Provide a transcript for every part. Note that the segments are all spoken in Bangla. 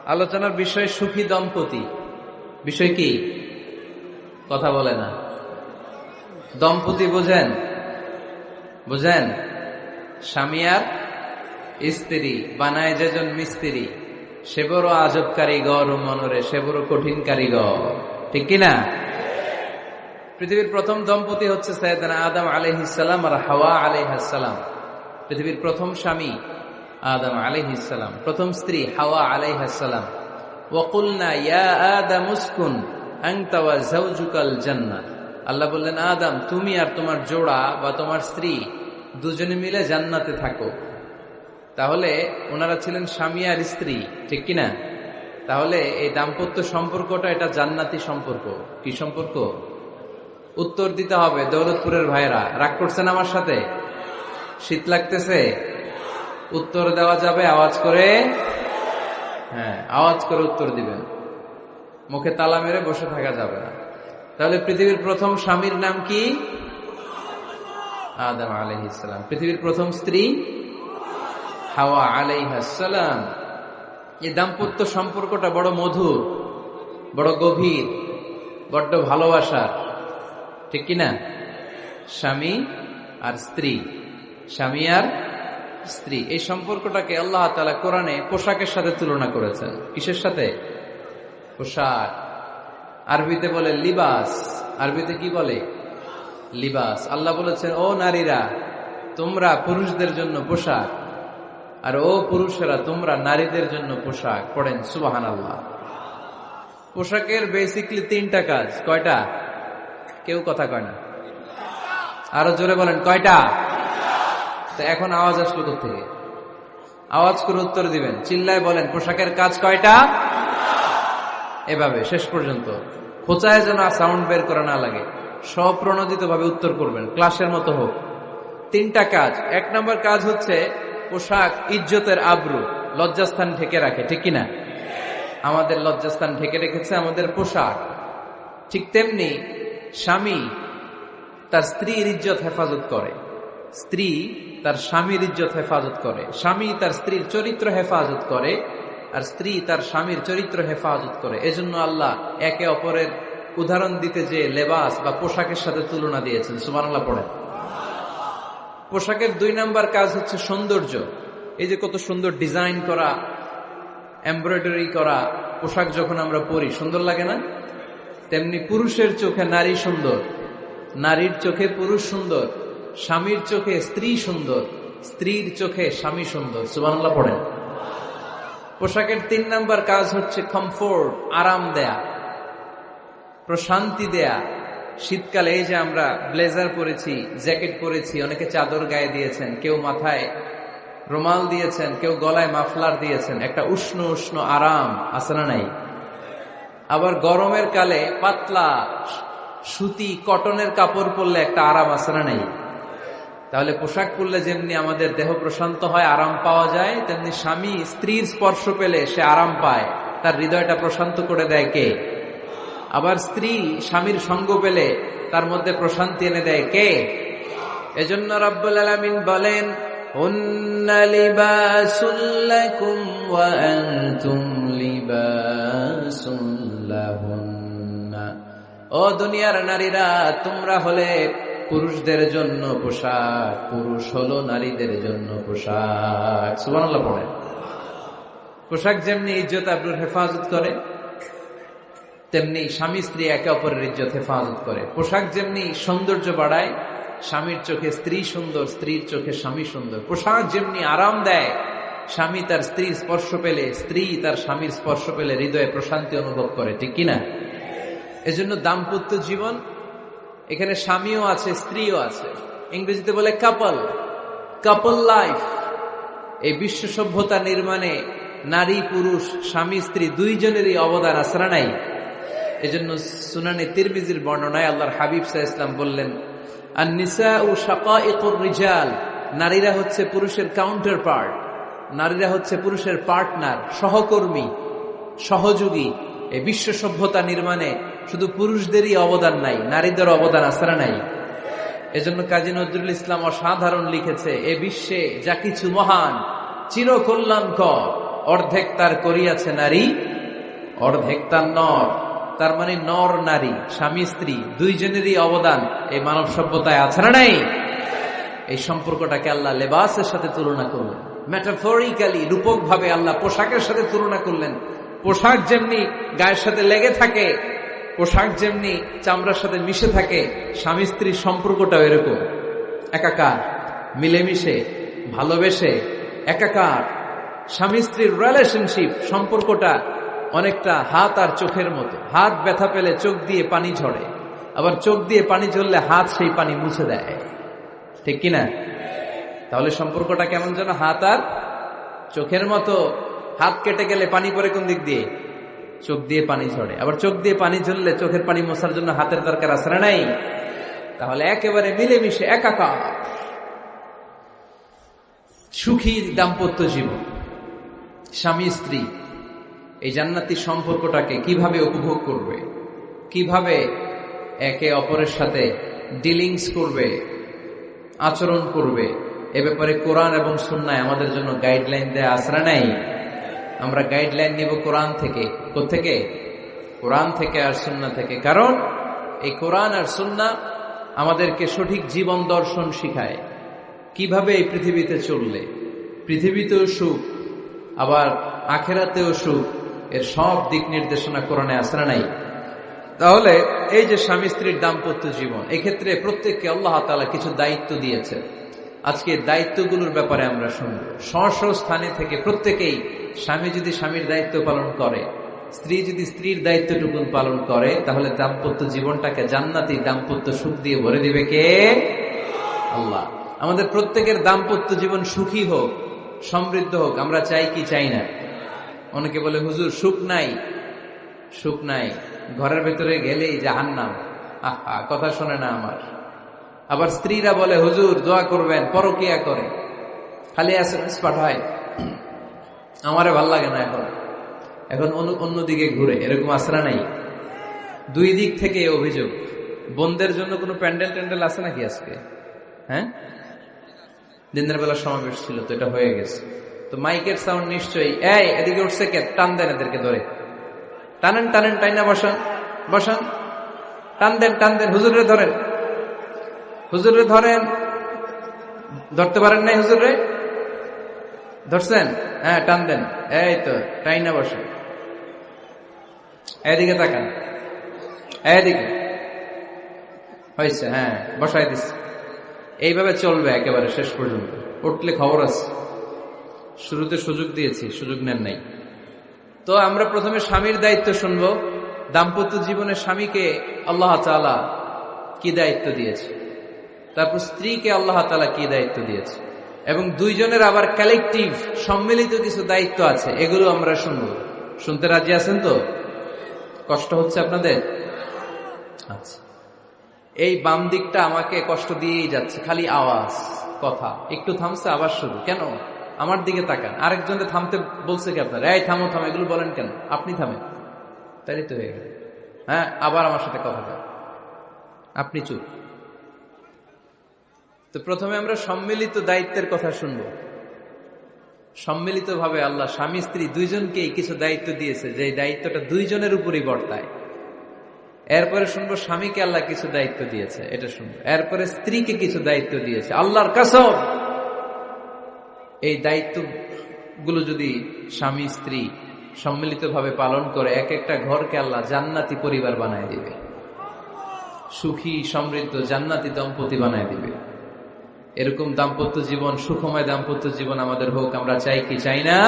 আলোচনার বিষয় সুখী দম্পতি। বিষয় কি? কথা বলে না। দম্পতি বোঝেন? বুঝেন? স্বামী আর স্ত্রী বানায় যেজন মিস্ত্রি, সে বড় আজব কারিগর ও মনরে সে বড় কঠিন কারিগর। ঠিক কিনা? পৃথিবীর প্রথম দম্পতি হচ্ছে সাইয়েদনা আদম আলাইহিস সালাম আর হাওয়া আলাইহাস সালাম। পৃথিবীর প্রথম স্বামী আদম আলাইহিস সালাম, প্রথম স্ত্রী হাওয়া আলাইহাস সালাম। ওয়া কুলনা ইয়া আদম উসকুন আনতা ওয়া যাওজুকাল জান্নাহ। আল্লাহ বললেন, আদম তুমি আর তোমার জোড়া বা তোমার স্ত্রী দুজনে মিলে জান্নাতে থাকো। তাহলে ওনারা ছিলেন স্বামী আর স্ত্রী, ঠিক কিনা? তাহলে এই দাম্পত্য সম্পর্কটা এটা জান্নাতি সম্পর্ক। কি সম্পর্ক? উত্তর দিতে হবে দৌলতপুরের ভাইরা। রাগ করছেন আমার সাথে? শীত লাগতেছে? উত্তর দেওয়া যাবে আওয়াজ করে? হ্যাঁ, আওয়াজ করে উত্তর দিবেন, মুখে তালা মেরে বসে থাকা যাবে না। তাহলে পৃথিবীর প্রথম স্বামীর নাম কি? আদম আলাইহিস সালাম। পৃথিবীর প্রথম স্ত্রী হাওয়া আলাইহাস সালাম। এই দাম্পত্য সম্পর্কটা বড় মধুর, বড় গভীর, বড্ড ভালোবাসার, ঠিক কিনা? স্বামী আর স্ত্রী, স্বামী আর স্ত্রী, এই সম্পর্কটাকে আল্লাহ তাআলা কোরআনে পোশাকের সাথে তুলনা করেছেন। কিসের সাথে? পোশাক। আরবিতে বলে লিবাস। আরবিতে কি বলে? লিবাস। আল্লাহ বলেছেন, ও নারীরা তোমরা পুরুষদের জন্য পোশাক, আর ও পুরুষেরা তোমরা নারীদের জন্য পোশাক। পড়েন সুবহানাল্লাহ। পোশাকের বেসিকলি তিনটা কাজ। কয়টা? কেউ কথা কয় না। আরো জোরে বলেন, কয়টা? তো এখন আওয়াজ আসলো কোত্থেকে? আওয়াজ করে উত্তর দিবেন, চিল্লায় বলেন পোশাকের কাজ কয়টা? এভাবে শেষ পর্যন্ত খোঁচায় যেন সাউন্ড বের করা না লাগে, স্বপ্রণোদিত ভাবে উত্তর করবেন, ক্লাসের মতো হোক। তিনটা কাজ। এক নম্বর কাজ হচ্ছে পোশাক ইজ্জতের আবরু, লজ্জাস্থান ঢেকে রাখে, ঠিক কিনা? আমাদের লজ্জাস্থান ঢেকে রেখেছে আমাদের পোশাক। ঠিক তেমনি স্বামী তার স্ত্রীর ইজ্জত হেফাজত করে, স্ত্রী তার স্বামীর ইজ্জত হেফাজত করে, স্বামী তার স্ত্রীর চরিত্র হেফাজত করে, আর স্ত্রী তার স্বামীর চরিত্র হেফাজত করে। এজন্য আল্লাহ একে অপরের উদাহরণ দিতে যে লেবাস বা পোশাকের সাথে তুলনা দিয়েছেন। সুবহানাল্লাহ পড়েন। পোশাকের দুই নাম্বার কাজ হচ্ছে সৌন্দর্য। এই যে কত সুন্দর ডিজাইন করা, এমব্রয়ডারি করা পোশাক যখন আমরা পরি সুন্দর লাগে না? তেমনি পুরুষের চোখে নারী সুন্দর, নারীর চোখে পুরুষ সুন্দর, স্বামীর চোখে স্ত্রী সুন্দর, স্ত্রীর চোখে স্বামী সুন্দর। সুবহানাল্লাহ পড়েন। পোশাকের তিন নাম্বার কাজ হচ্ছে কমফোর্ট, আরাম দেয়া, প্রশান্তি দেয়া। শীতকালে এই যে আমরা ব্লেজার পরেছি, জ্যাকেট পরেছি, অনেকে চাদর গায়ে দিয়েছেন, কেউ মাথায় রুমাল দিয়েছেন, কেউ গলায় মাফলার দিয়েছেন, একটা উষ্ণ উষ্ণ আরাম আছে না নাই? আবার গরমের কালে পাতলা সুতি কটনের কাপড় পরলে একটা আরাম আছে না নাই? তাহলে পোশাক পরলে যেমনি আমাদের দেহ প্রশান্ত হয়, আরাম পাওয়া যায়, তেমনি স্বামী স্ত্রীর স্পর্শ পেলে সে আরাম পায়, তার হৃদয়টা প্রশান্ত করে দেয় কে? আবার স্ত্রী স্বামীর সঙ্গ পেলে তার মধ্যে প্রশান্তি এনে দেয় কে? এজন্য রাব্বুল আলামিন বলেন, হুন্না লিবাসুল লাকুম ওয়া আনতুম লিবাসুল লাহুন্না। ও দুনিয়ার নারীরা, তোমরা হলে পুরুষদের জন্য পোশাক, পুরুষ হলো নারীদের জন্য পোশাক। সুবহানাল্লাহ পড়েন। পোশাক যেমনি ইজ্জত আবরুর হেফাজত করে, তেমনি স্বামী স্ত্রী একে অপরের ইজ্জত হেফাজত করে। পোশাক যেমনি সৌন্দর্য বাড়ায়, স্বামীর চোখে স্ত্রী সুন্দর, স্ত্রীর চোখে স্বামী সুন্দর। পোশাক যেমনি আরাম দেয়, স্বামী তার স্ত্রীর স্পর্শ পেলে, স্ত্রী তার স্বামীর স্পর্শ পেলে হৃদয়ে প্রশান্তি অনুভব করে, ঠিক কিনা? এজন্য দাম্পত্য জীবন, এখানে স্বামীও আছে স্ত্রীও আছে। ইংরেজিতে বলে কাপল, কাপল লাইফ। এই বিশ্ব সভ্যতা নির্মাণে নারী পুরুষ, স্বামী স্ত্রী দুইজনেরই অবদান আছে না নাই? এজন্য সুনানে তিরমিজির বর্ণনায় আল্লাহর হাবিব সাল্লাল্লাহু আলাইহি ওয়াসাল্লাম বললেন, আন-নিসাউ শাকাইকুর রিজাল। নারীরা হচ্ছে পুরুষের কাউন্টার পার্ট, নারীরা হচ্ছে পুরুষের পার্টনার, সহকর্মী, সহযোগী। এই বিশ্ব সভ্যতা নির্মাণে শুধু পুরুষদেরই অবদান নাই, নারীদের অবদান আছে না নাই? এজন্য কাজী নজরুল ইসলাম অসাধারণ লিখেছে, এ বিশ্বে যা কিছু মহান চিরকল্যাণকর অর্ধেক তার করিয়াছে নারী, অর্ধেক তার নর। তার মানে নর নারী, স্বামী স্ত্রী দুইজনেরই অবদান এই মানব সভ্যতায় আছে না নাই? এই সম্পর্কটাকে আল্লাহ লেবাসের সাথে তুলনা করলেন, মেটাফরিক্যালি, রূপক ভাবে আল্লাহ পোশাকের সাথে তুলনা করলেন। পোশাক যেমনি গায়ের সাথে লেগে থাকে, পোশাক যেমনি চামড়ার সাথে মিশে থাকে, স্বামী স্ত্রীর সম্পর্কটাও এরকম একাকার, মিলেমিশে, ভালোবেসে একাকার। স্বামী স্ত্রীর রিলেশনশিপ সম্পর্কটা অনেকটা হাত আর চোখের মতো। হাত ব্যথা পেলে চোখ দিয়ে পানি ঝরে, আবার চোখ দিয়ে পানি ঝরলে হাত সেই পানি মুছে দেয়, ঠিক কিনা? তাহলে সম্পর্কটা কেমন যেন হাত আর চোখের মতো। হাত কেটে গেলে পানি পড়ে কোন দিক দিয়ে? চোখ দিয়ে পানি ঝরে। আবার চোখ দিয়ে পানি ঝরলে চোখের পানি মোছার জন্য হাতের দরকার আছে না নাই? তাহলে একেবারে মিলেমিশে একাকার সুখী দাম্পত্য জীবন। স্বামী স্ত্রী এই জান্নাতি সম্পর্কটাকে কিভাবে উপভোগ করবে, কিভাবে একে অপরের সাথে ডিলিংস করবে, আচরণ করবে, এ ব্যাপারে কোরআন এবং সুন্নায় আমাদের জন্য গাইডলাইন দেয়া আছে না নাই? আমরা গাইডলাইন নিব কোরআন থেকে। কোত্থেকে? কোরআন থেকে আর সুন্নাহ থেকে। কারণ এই কোরআন আর সুন্নাহ আমাদেরকে সঠিক জীবন দর্শন শিখায়, কিভাবে এই পৃথিবীতে চললে পৃথিবীতেও সুখ, আবার আখেরাতেও সুখ, এর সব দিক নির্দেশনা কোরআনে আছে না নাই? তাহলে এই যে স্বামী স্ত্রীর দাম্পত্য জীবন, এক্ষেত্রে প্রত্যেককে আল্লাহ তাআলা কিছু দায়িত্ব দিয়েছে। আজকে দায়িত্বগুলোর ব্যাপারে আমরা শুনব। স্ব স্থানে থেকে প্রত্যেকেই, স্বামী যদি স্বামীর দায়িত্ব পালন করে, স্ত্রী যদি স্ত্রীর দায়িত্বটুকুন পালন করে, তাহলে দাম্পত্য জীবনটাকে জান্নাতি দাম্পত্য সুখ দিয়ে ভরে দিবে কে? আল্লাহ। আমাদের প্রত্যেকের দাম্পত্য জীবন সুখী হোক, সমৃদ্ধ হোক, আমরা চাই কি চাই না? অনেকে বলে হুজুর সুখ নাই, সুখ নাই, ঘরের ভেতরে গেলেই জাহান্নাম। আহা, কথা শোনে না আমার। আবার স্ত্রীরা বলে হুজুর দোয়া করবেন, পরকিয়া করে, খালি এসএমএস পাঠায়, আমারে ভাল লাগে না, এখন অন্যদিকে ঘুরে। এরকম আসরা নাই? দুই দিক থেকে অভিযোগ। বোনদের জন্য কোনো প্যান্ডেল ট্যান্ডেল আছে নাকি আজকে? হ্যাঁ, দিনের বেলা সমাবেশ ছিল তো, এটা হয়ে গেছে তো মাইকের সাউন্ড নিশ্চয়ই। এই এদিকে উঠছে কে? টান দেন এদেরকে ধরে, টানেন টানেন, টাইনা বসান বসান, টান দেন টান দেন, হুজুরে ধরেন, হুজুরে ধরেন। ধরতে পারেন নাই হুজুরে? ধরছেন? হ্যাঁ, টান দেন। এই তো, টাইনা বসেন, এদিকে তাকান, এদিকে হয়েছে, হ্যাঁ বসাই দিচ্ছে। এইভাবে চলবে একেবারে শেষ পর্যন্ত। উঠলে খবর আছে। শুরুতে সুযোগ দিয়েছি, সুযোগ নেন নাই। তো আমরা প্রথমে স্বামীর দায়িত্ব শুনবো। দাম্পত্য জীবনে স্বামীকে আল্লাহ তাআলা কি দায়িত্ব দিয়েছে, তারপর স্ত্রীকে আল্লাহ তাআলা কি দায়িত্ব দিয়েছে, এবং দুইজনের আবার কালেকটিভ সম্মিলিত কিছু দায়িত্ব আছে, এগুলো আমরা শুনবো। শুনতে রাজি আছেন তো? কষ্ট হচ্ছে আপনাদের? আচ্ছা, এই বাম দিকটা আমাকে কষ্ট দিয়েই যাচ্ছে, খালি আওয়াজ, কথা। একটু থামছে আবার শুরু। কেন? আমার দিকে তাকান। আরেকজনকে থামতে বলছে কি আপনার? এই থামো থামো, এগুলো বলেন কেন? আপনি থামেন, তাই তো হয়ে গেল। হ্যাঁ, আবার আমার সাথে কথা বলেন, আপনি চুপ। তো প্রথমে আমরা সম্মিলিত দায়িত্বের কথা শুনব। সম্মিলিতভাবে আল্লাহ স্বামী স্ত্রী দুইজনকেই কিছু দায়িত্ব দিয়েছে, যে দায়িত্বটা দুইজনের উপরই বর্তায়। এরপরে শুনবো স্বামীকে আল্লাহ কিছু দায়িত্ব দিয়েছে, এটা শুনবো। এরপরে স্ত্রীকে কিছু দায়িত্ব দিয়েছে। আল্লাহর কসম, এই দায়িত্বগুলো যদি স্বামী স্ত্রী সম্মিলিতভাবে পালন করে, এক একটা ঘরকে আল্লাহ জান্নাতি পরিবার বানায় দিবে, সুখী সমৃদ্ধ জান্নাতি দম্পতি বানায় দিবে। এরকম দাম্পত্য জীবন, সুখময় দাম্পত্য জীবন আমাদের হোক। আমরা চাই কি চাই না?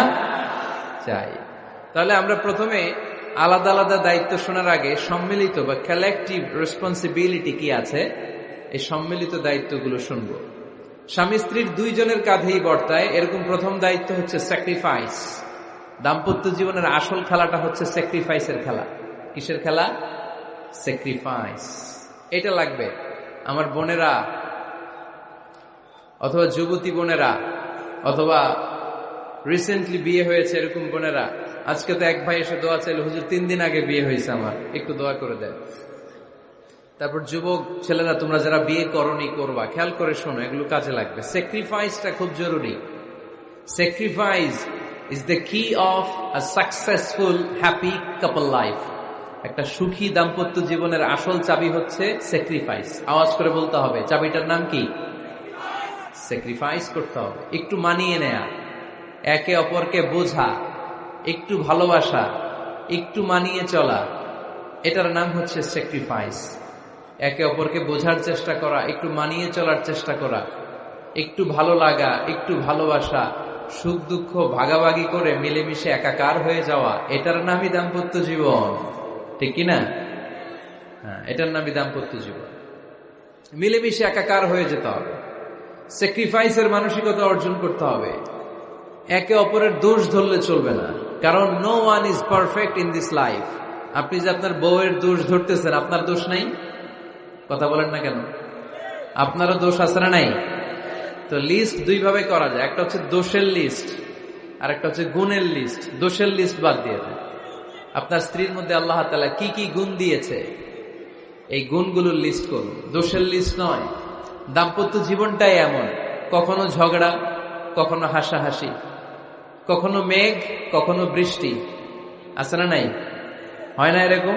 চাই। তাহলে আমরা প্রথমে আলাদা আলাদা দায়িত্ব শোনার আগে সম্মিলিত বা কালেকটিভ রেসপন্সিবিলিটি কি আছে, এই সম্মিলিত দায়িত্বগুলো শুনবো। স্বামী স্ত্রীর দুইজনের কাঁধেই বর্তায় এরকম প্রথম দায়িত্ব হচ্ছে স্যাক্রিফাইস। দাম্পত্য জীবনের আসল খেলাটা হচ্ছে স্যাক্রিফাইসের খেলা। কিসের খেলা? স্যাক্রিফাইস। এটা লাগবে। আমার বোনেরা, অথবা যুবতী বোনেরা, অথবা রিসেন্টলি বিয়ে হয়েছে এরকম বোনেরা, আজকে তো এক ভাই এসে দোয়া চাইল, হুজুর 3 দিন আগে বিয়ে হয়েছে আমার, একটু দোয়া করে দেন। তারপর যুবক ছেলেরা, তোমরা যারা বিয়ে করনি, করবা, খেয়াল করে শোনো, এগুলো কাজে লাগবে। স্যাক্রিফাইসটা খুব জরুরি। Sacrifice is the key of a successful happy couple life. একটা সুখী দাম্পত্য জীবনের আসল চাবি হচ্ছে স্যাক্রিফাইস। আওয়াজ করে বলতে হবে, চাবিটার নাম কি? স্যাক্রিফাইস করতে হবে, একটু মানিয়ে নেয়া, একে অপরকে বোঝা, একটু ভালোবাসা, একটু মানিয়ে চলা, এটার নাম হচ্ছে স্যাক্রিফাইস। একে অপরকে বোঝার চেষ্টা করা, একটু মানিয়ে চলার চেষ্টা করা, একটু ভালো লাগা, একটু ভালোবাসা, সুখ দুঃখ ভাগাভাগি করে মিলেমিশে একাকার হয়ে যাওয়া, এটার নামই দাম্পত্য জীবন, ঠিক কিনা? হ্যাঁ, এটার নামই দাম্পত্য জীবন। মিলেমিশে একাকার হয়ে যেতে হবে, স্যাক্রিফাইসের মানসিকতা অর্জন করতে হবে। একে অপরের দোষ ধরলে চলবে না, কারণ no one is perfect in this life. আপনি যে আপনার বউয়ের দোষ ধরতেছেন, আপনার দোষ নাই? কথা বলেন না কেন? আপনারও দোষ আছে না নাই? তো লিস্ট দুই ভাবে করা যায়, একটা হচ্ছে দোষের লিস্ট আর একটা হচ্ছে গুণের লিস্ট। দোষের লিস্ট বাদ দিয়ে দেন। আপনার স্ত্রীর মধ্যে আল্লাহ তাআলা কি কি গুণ দিয়েছে, এই গুণগুলোর লিস্ট করুন, দোষের লিস্ট নয়। দাম্পত্য জীবনটাই এমন, কখনো ঝগড়া, কখনো হাসাহাসি, কখনো মেঘ, কখনো বৃষ্টি, আছে না নাই? হয় না এরকম?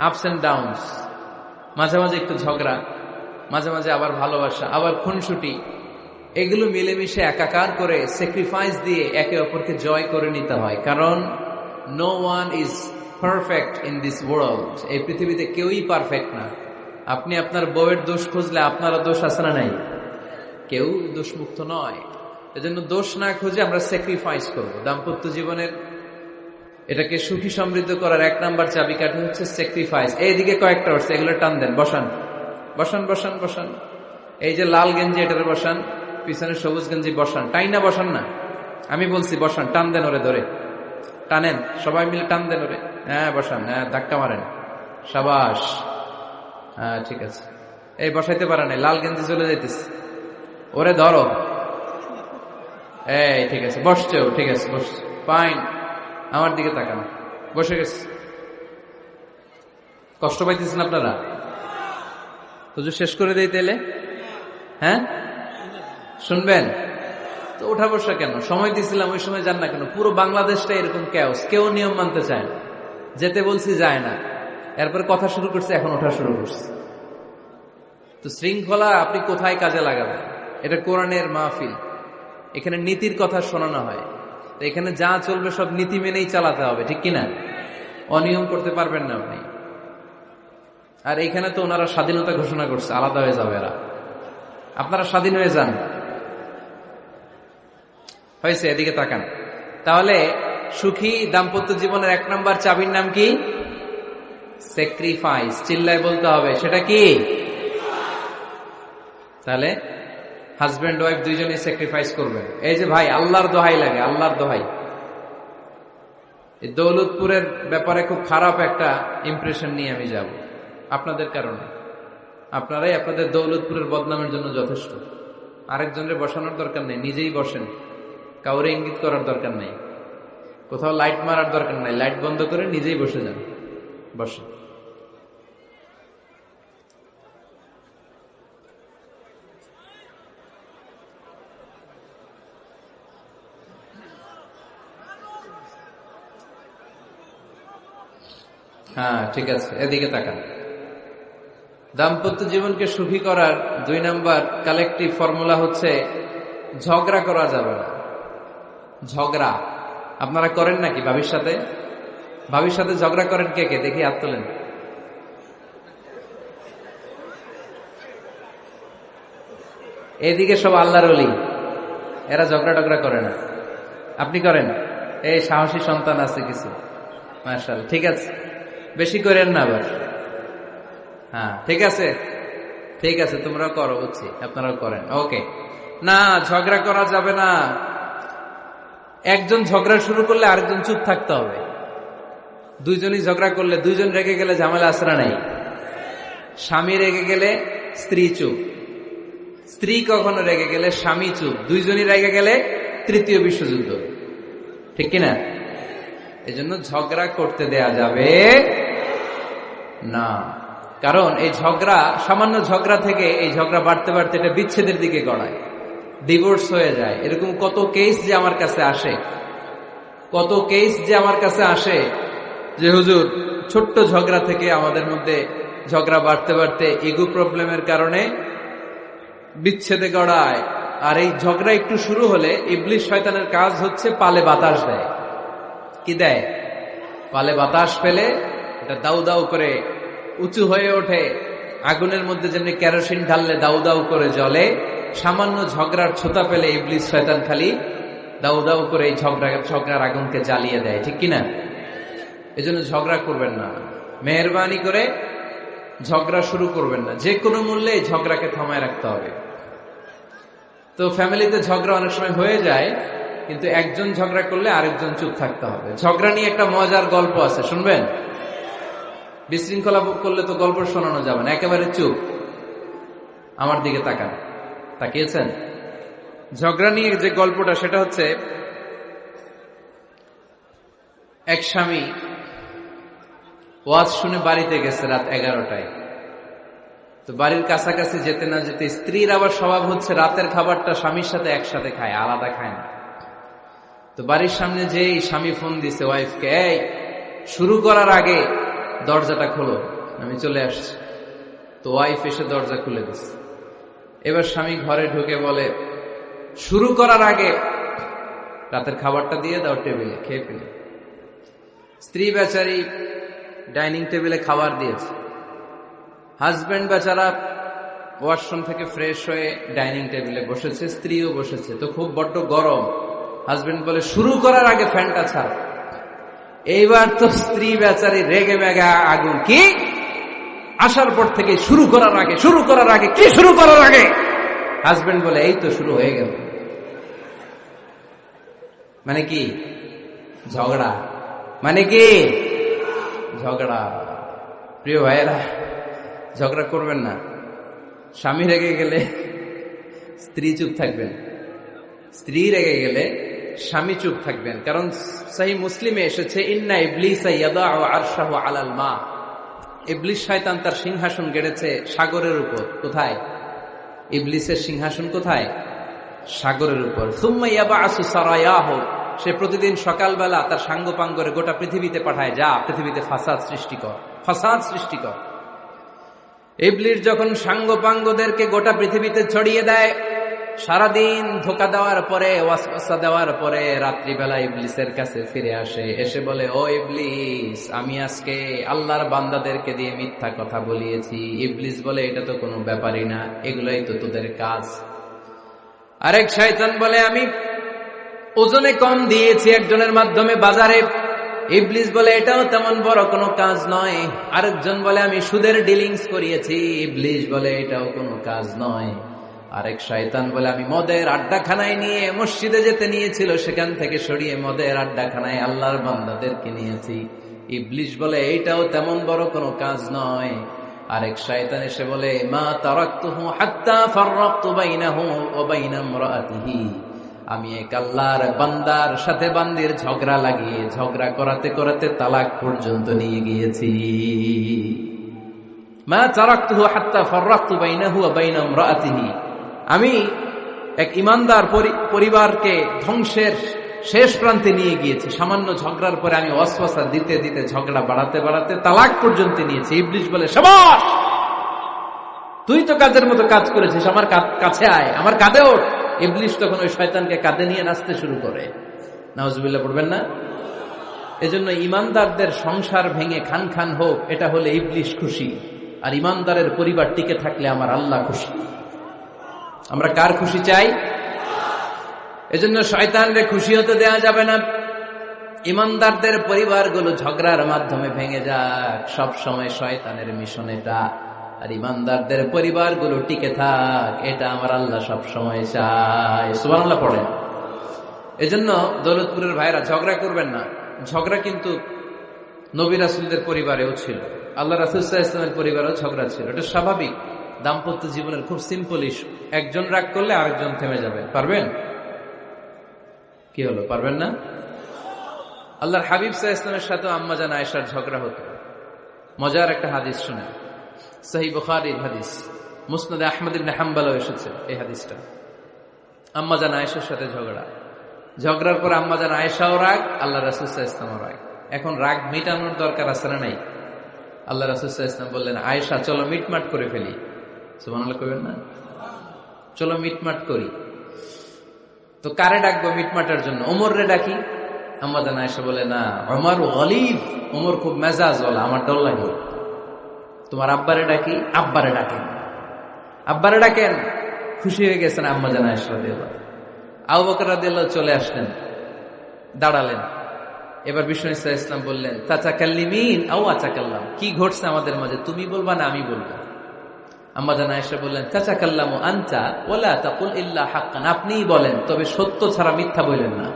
আপস এন্ড ডাউনস, মাঝে মাঝে একটু ঝগড়া, মাঝে মাঝে আবার ভালোবাসা, আবার খুনসুটি, এগুলো মিলেমিশে একাকার করে স্যাক্রিফাইস দিয়ে একে অপরকে জয় করে নিতে হয়। কারণ no one is perfect in this world. এই পৃথিবীতে কেউই পারফেক্ট না। আপনি আপনার বউয়ের দোষ খুঁজলে আপনারও দোষ আছে না নাই? কেউ দোষমুক্ত নয়। এজন্য দোষ না খুঁজে আমরা স্যাক্রিফাইস করব। দাম্পত্য জীবনের এটাকে সুখী সমৃদ্ধ করার এক নাম্বার চাবিকাঠি হচ্ছে স্যাক্রিফাইস। এইদিকে কয়েকটা হচ্ছে, এগুলো টান দেন, বসান বসান বসান বসান। এই যে লাল গেঞ্জি, এটার বসান, পিছনে সবুজ গেঞ্জি বসান, টাইনা বসান না, আমি বলছি বসান, টান দেন ওরে ধরে, টানেন সবাই মিলে, টান দেন ওরে, হ্যাঁ বসান, হ্যাঁ ধাক্কা মারেন, সাবাস, হ্যাঁ ঠিক আছে। এই বসাইতে পারে না, লাল গেঞ্জি চলে যাইতেছে, ওরে ধরো, এই ঠিক আছে, বসছে ও, ঠিক আছে বসছে, ফাইন, আমার দিকে তাকান, বসে গেছে। কষ্ট পাইতেছেন আপনারা? তো শেষ করে দেই তাইলে, হ্যাঁ শুনবেন তো? ওঠা বসা কেন? সময় দিয়েছিলাম, ওই সময় যান না কেন? পুরো বাংলাদেশটা এরকম ক্যাওস, কেউ নিয়ম মানতে চায় না, যেতে বলছি যায় না, এরপরে কথা শুরু করছে, এখন ওঠা শুরু করছে। তো শৃঙ্খলা আপনি কোথায় কাজে লাগাবেন? এটা কোরআনের মাহফিল, এখানে নীতির কথা শোনানো হয়, তো এখানে যা চলবে সব নীতি মেনেই চালাতে হবে, ঠিক কিনা? অনিয়ম করতে পারবেন না আপনি। আর এইখানে তো ওনারা স্বাধীনতা ঘোষণা করছে, আলাদা হয়ে যাবে এরা, আপনারা স্বাধীন হয়ে যান, হয়েছে? এদিকে তাকান। তাহলে সুখী দাম্পত্য জীবনের এক নাম্বার চাবির নাম কি? স্যাক্রিফাইস। চিল্লায় বলতে হবে, সেটা কি? তাহলে হাজব্যান্ড ওয়াইফ দুইজনই স্যাক্রিফাইস করবেন। এই যে ভাই, আল্লাহর দোহাই লাগে, আল্লাহর দোহাই, এই দৌলতপুরের ব্যাপারে খুব খারাপ একটা ইমপ্রেশন নিয়ে আমি যাব আপনাদের কারণে। আপনারাই আপনাদের দৌলতপুরের বদনামের জন্য যথেষ্ট। আরেকজনের বসানোর দরকার নেই, নিজেই বসেন, কাউরে ইঙ্গিত করার দরকার নেই, কোথাও লাইট মারার দরকার নাই, লাইট বন্ধ করে নিজেই বসে যান, বসেন। হ্যাঁ ঠিক আছে, এদিকে তাকান। দাম্পত্য জীবনকে সুখী করার দুই নাম্বার কালেকটিভ ফর্মুলা হচ্ছে ঝগড়া করা যাবে না। ঝগড়া আপনারা করেন নাকি ভাবির সাথে? ভাবির সাথে ঝগড়া করেন কে কে? দেখি হাত তোলেন। এদিকে সব আল্লাহর ওলি, এরা ঝগড়া টগড়া করে না। আপনি করেন? এই সাহসী সন্তান আছে কিছু, মাশাআল্লাহ, ঠিক আছে, বেশি করেন না আবার। হ্যাঁ ঠিক আছে, ঠিক আছে, তোমরা করো, বুঝছি, আপনারাও করেন, ওকে। না, ঝগড়া করা যাবে না। একজন ঝগড়া শুরু করলে আরেকজন চুপ থাকতে হবে। দুইজনই ঝগড়া করলে, দুইজন রেগে গেলে ঝামেলা আসরা নাই। স্বামী রেগে গেলে স্ত্রী চুপ, স্ত্রী কখনো রেগে গেলে স্বামী চুপ, দুইজনই রেগে গেলে তৃতীয় বিশ্বযুদ্ধ, ঠিক কিনা? এজন্য ঝগড়া করতে দেয়া যাবে না। কারণ এই ঝগড়া, সামান্য ঝগড়া থেকে এই ঝগড়া বাড়তে বাড়তে এটা বিচ্ছেদের দিকে গড়ায়, ডিভোর্স হয়ে যায়। এরকম কত কেস যে আমার কাছে আসে, কত কেস যে আমার কাছে আসে যে হুজুর ছোট্ট ঝগড়া থেকে আমাদের মধ্যে ঝগড়া বাড়তে বাড়তে ইগো প্রবলেমের কারণে বিচ্ছেদে গড়ায়। আর এই ঝগড়া একটু শুরু হলে ইবলিস শয়তানের কাজ হচ্ছে পালে বাতাস দেয়। কি দেয়? পালে বাতাস পেলে এটা দাউ দাউ করে উঁচু হয়ে ওঠে। আগুনের মধ্যে যেমনি কেরোসিন ঢাললে দাউ দাউ করে জ্বলে, সামান্য ঝগড়ার ছোতা পেলে ইবলিস শয়তান খালি দাউ দাউ করে এই ঝগড়ার আগুনকে জ্বালিয়ে দেয়। ঠিক কিনা? এজন্য ঝগড়া করবেন না, মেহেরবানি করে ঝগড়া শুরু করবেন না। যে কোনো মূল্যে এই ঝগড়াকে থামায় রাখতে হবে। তো ফ্যামিলিতে ঝগড়া অনেক সময় হয়ে যায়, কিন্তু একজন ঝগড়া করলে আরেকজন চুপ থাকতে হবে। ঝগড়া নিয়ে একটা মজার গল্প আছে, শুনবেন? বিশৃঙ্খলা করলে তো গল্প শোনানো যাবে না, একেবারে চুপ। আমার দিকে তাকান, তাকিয়েছেন? ঝগড়া নিয়ে যে গল্পটা সেটা হচ্ছে, এক স্বামী ওয়াজ শুনে বাড়িতে গেছে রাত 11টায়। তো বাড়ির কাছাকাছি যেতে না যেতে স্ত্রীর আবার স্বভাব হচ্ছে রাতের খাবারটা স্বামীর সাথে একসাথে খায়, আলাদা খায় না। তো বাড়ির সামনে যেই স্বামী ফোন দিছে ওয়াইফকে, এই শুরু করার আগে দরজাটা খোলো, আমি চলে আসছি। তো ওয়াইফ এসে দরজা খুলে দিচ্ছে। এবার স্বামী ঘরে ঢুকে বলে, শুরু করার আগে রাতের খাবারটা দিয়ে দাও টেবিলে, খেয়ে ফেলি। স্ত্রী বেচারি ডাইনিং টেবিলে খাবার দিয়েছে, হাজবেন্ড বেচারা ওয়াশরুম থেকে ফ্রেশ হয়ে ডাইনিং টেবিলে বসেছে, স্ত্রীও বসেছে। তো খুব বড্ড গরম। হাজবেন্ড বলে, শুরু করার আগে ফ্যানটা ছাড়। এইবার তো স্ত্রী বেচারি রেগে মেগে আগুন, কি আসার পর থেকে শুরু করার আগে কি শুরু করার আগে? হাজবেন্ড বলে, এই তো শুরু হয়ে গেল। মানে কি? ঝগড়া। মানে কি? ঝগড়া। প্রিয় ভাইয়েরা, ঝগড়া করবেন না। স্বামী রেগে গেলে স্ত্রী চুপ থাকবেন, স্ত্রী রেগে গেলে স্বামী চুপ থাকবেন। কারণ সহিহ মুসলিমে এসেছে, ইন্না ইবলিসা ইয়াদাউ আরশাহু আলাল মা। ইবলিস শয়তান তার সিংহাসন গেড়েছে সাগরের উপর। কোথায়? ইবলিসের সিংহাসন কোথায়? সাগরের উপর। সুম্মা ইয়াবআসু সারায়াহু, সে প্রতিদিন সকালবেলা তার সাঙ্গপাঙ্গরে গোটা পৃথিবীতে পাঠায়, যা পৃথিবীতে ফাসাদ সৃষ্টি কর। ইবলিস যখন সাঙ্গপাঙ্গদেরকে গোটা পৃথিবীতে ছড়িয়ে দেয়, সারাদিন ধোঁকা দেওয়ার পরে, ওয়াসওয়াসা দেওয়ার পরে, রাত্রিবেলা ইবলিসের কাছে ফিরে আসে, এসে বলে, ও ইবলিস, আমি আজকে আল্লাহর বান্দাদেরকে দিয়ে মিথ্যা কথা বলিয়েছি। ইবলিস বলে, এটা তো কোনো ব্যাপারই না, এগুলাই তো তোদের কাজ। আরেক শয়তান বলে, আমি ওজনে কম দিয়েছি একজনের মাধ্যমে বাজারে। ইবলিস বলে, এটাও তেমন বড় কোনো কাজ নয়। আরেকজন বলে, আমি সুদের ডিলিংস করিয়েছি। ইবলিস বলে, এটাও কোনো কাজ নয়। আরেক শয়তান বলে, আমি মদের আড্ডাখানায় নিয়ে মসজিদে যেতে নিয়েছিল, সেখান থেকে সরিয়ে মদের আড্ডাখানায় আল্লাহর বান্দাদেরকে নিয়েছি। ইবলিস বলে, এইটাও তেমন বড় কোনো কাজ নয়। আরেক শয়তান এসে বলে, মা তারাকতুহু হাত্তা ফাররাকতু বাইনাহু ওয়া বাইনা ইমরাআতিহি, আমি এক আল্লাহর বান্দার সাথে বান্দির ঝগড়া লাগিয়ে ঝগড়া করাতে করাতে তালাক পর্যন্ত নিয়ে গিয়েছি। মা তারাকতুহু হাত্তা ফাররাকতু বাইনাহু ওয়া বাইনা ইমরাআতিহি, আমি এক ইমানদার পরিবারকে ধ্বংসের শেষ প্রান্তে নিয়ে গিয়েছি। সামান্য ঝগড়ার পরে আমি ওয়াসওয়াসা দিতে দিতে ঝগড়া বাড়াতে বাড়াতে তালাক পর্যন্ত নিয়েছি। ইবলিস বলে, শাবাশ, তুই তো কাজের মতো কাজ করেছিস, আমার কাছে আয়, আমার কাঁধে ওঠ। ইবলিস তখন ওই শয়তানকে কাঁধে নিয়ে নাচতে শুরু করে। নাউজুবিল্লাহ পড়বেন না? এজন্য ইমানদারদের সংসার ভেঙে খান খান হোক, এটা হলে ইবলিস খুশি। আর ইমানদারের পরিবার টিকে থাকলে আমার আল্লাহ খুশি। আমরা কার খুশি চাই? এজন্য শয়তানরে খুশি হতে দেয়া যাবে না। ইমানদারদের পরিবারগুলো ঝগড়ার মাধ্যমে ভেঙে যাক, সব সময় শয়তানের মিশন এটা। আর ইমানদারদের পরিবারগুলো টিকে থাক, এটা আমার আল্লাহ সব সময় চায়। সুবহানাল্লাহ পড়েন। এজন্য দৌলতপুরের ভাইরা, ঝগড়া করবেন না। ঝগড়া কিন্তু নবী রাসূলদের পরিবারেও ছিল, আল্লাহ রাসূল সাল্লাল্লাহু আলাইহি ওয়াসাল্লামের পরিবারেও ঝগড়া ছিল। এটা স্বাভাবিক। দাম্পত্য জীবনের খুব সিম্পল ইস্যু। একজন রাগ করলে আরেকজন থেমে যাবে। পারবেন? কি হলো, পারবেন না? আল্লাহর হাবিব সাল্লাল্লাহু আলাইহি ওয়াসাল্লামের সাথে আম্মা জান আয়েশার ঝগড়া হতো। মজার একটা হাদিস শুনে, সহিহ বুখারীর হাদিস, মুসনাদে আহমদ ইবনে হাম্বলও এসেছে এই হাদিসটা। আম্মা জান আয়েশার সাথে ঝগড়া। ঝগড়ার পর আম্মা জান আয়েশাও রাগ, আল্লাহ রাসূল সাল্লাল্লাহু আলাইহি ওয়াসাল্লাম রাগ। এখন রাগ মিটানোর দরকার আছে না নাই? আল্লাহ রাসূল সাল্লাল্লাহু আলাইহি ওয়াসাল্লাম বললেন, আয়েশা চলো মিটমাট করে ফেলি। সুবহানাল্লাহ কইবেন না? চলো মিটমাট করি। তো কারে ডাকবো মিটমাটের জন্য? ওমর রে ডাকি। আম্মা জান আয়েশা বলে, না, ওমর গলিব, ওমর খুব মেজাজ ওয়ালা, আমার ডর লাগে। তোমার আব্বারে ডাকি। আব্বারে ডাকেন। আব্বারে ডাকেন। খুশি হয়ে গেছেন আম্মা জান আয়েশা রাদিয়াল্লাহু। আবু বকর রাদিয়াল্লাহু চলে আসলেন, দাঁড়ালেন। এবার বিষ্ণু সাল্লাল্লাহু আলাইহি ওয়াসাল্লাম বললেন, তাতাকাল্লিমিন আও আতাকাল্লাম, কি ঘটছে আমাদের মাঝে, তুমি বলবা না আমি বলবো? আম্মা জান আয়েশা বললেন, তাতাকাল্লামু আনতা ওয়ালা তাকুল ইল্লা হাক্কান, আপনিই বলেন, তবে সত্য ছাড়া মিথ্যা বলেন না।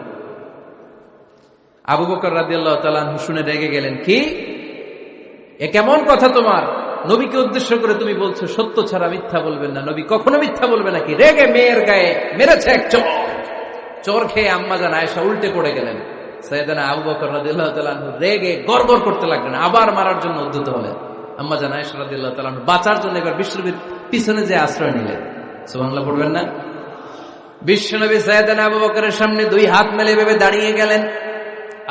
আবু বকর রাদিয়াল্লাহু তাআলা আনহু শুনে রেগে গেলেন, কি এ কেমন কথা তোমার? নবীকে উদ্দেশ্য করে তুমি বলছো সত্য ছাড়া মিথ্যা বলবেন না, নবী কখনো মিথ্যা বলবে নাকি? রেগে মেয়ের গায়ে মেরেছে এক চোর। চোর খেয়ে আম্মা জান আয়েশা উল্টে পড়ে গেলেন। সাইয়েদনা আবু বকর রাদিয়াল্লাহু তাআলা আনহু রেগে গড়গড় করতে লাগলেন, আবার মারার জন্য উদ্যত হলেন। আম্মা জান আয়েশা রাদিয়াল্লাহু তাআলা আনহু বাঁচার জন্য এবার বিশ্বনবীর পিছনে যে আশ্রয় নিলেন। সুবহানাল্লাহ পড়বেন না? বিশ্বনবী সাইয়েদনা আবু বকরের সামনে দুই হাত মেলে ভেবে দাঁড়িয়ে গেলেন।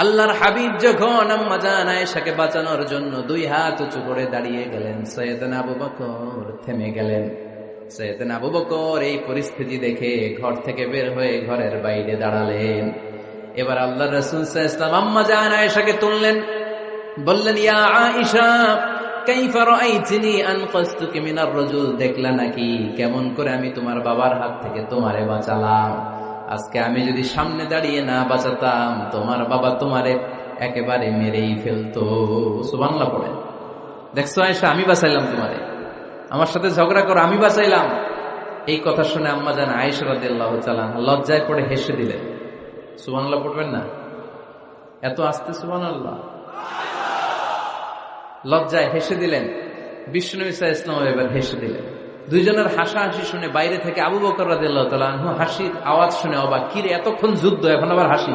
আল্লাহর হাবিব যখন আম্মা জান আয়েশাকে বাঁচানোর জন্য দুই হাত উঁচু করে দাঁড়িয়ে গেলেন, সাইয়েদনা আবু বকর থেমে গেলেন। সাইয়েদনা আবু বকর এই পরিস্থিতি দেখে ঘর থেকে বের হয়ে ঘরের বাইরে দাঁড়ালেন। এবার আল্লাহর রাসূল সাল্লাল্লাহু আলাইহি ওয়াসাল্লাম আম্মা জান আয়েশাকে তুললেন, বললেন, ইয়া আয়েশা কাইফা রাআইতিনি আনকাসতুকি মিনার রাজুল, দেখলা নাকি কেমন করে আমি তোমার বাবার হাত থেকে তোমারে বাঁচালাম? আজকে আমি যদি সামনে দাঁড়িয়ে না বাঁচাতাম, তোমার বাবা তোমারে একেবারে মেরেই ফেলতো। সুবহানাল্লাহ পড়েন। দেখছো আয়েশা, আমি বাঁচাইলাম তোমারে, আমার সাথে ঝগড়া করো, আমি বাঁচাইলাম। এই কথা শুনে আম্মা জান আয়েশা রাদিয়াল্লাহু তাআলা লজ্জায় পড়ে হেসে দিলেন। সুবহানাল্লাহ পড়বেন না? এত আস্তে সুবহানাল্লাহ। লজ্জায় হেসে দিলেন। বিষ্ণু ঈসা ইসলাম এবার হেসে দিলেন। দুইজনের হাসাহাসি শুনে বাইরে থেকে আবু বকর রাদিয়াল্লাহু তাআলা আনহু হাসির আওয়াজ শুনে অবাক, কি রে এতক্ষণ যুদ্ধ, এখন আবার হাসি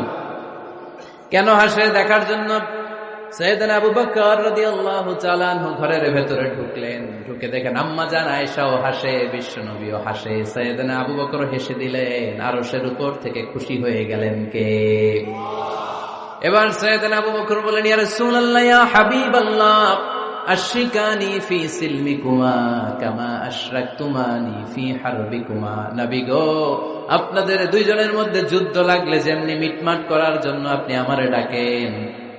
কেন? হাসে দেখার জন্য সাইয়েদনা আবু বকর রাদিয়াল্লাহু তাআলা আনহু ঘরের ভেতরে ঢুকলেন। ঢুকে দেখেন আম্মা জান আয়েশাও হাসে, বিশ্বনবীও হাসে। সাইয়েদনা আবু বকর হেসে দিলেন, আরশের উপর থেকে খুশি হয়ে গেলেন কে? এবার সাইয়েদনা আবু বকর বলেন, ইয়া রাসূলুল্লাহ, ইয়া হাবিবাল্লাহ, আশরিকানি ফি সিলমিকুমা কামা আশরাকতুমানি ফি হারবিকুমা। নবী গো, আপনাদের দুইজনের মধ্যে যুদ্ধ লাগলে যেমনি মিটমাট করার জন্য আপনি আমারে ডাকেন,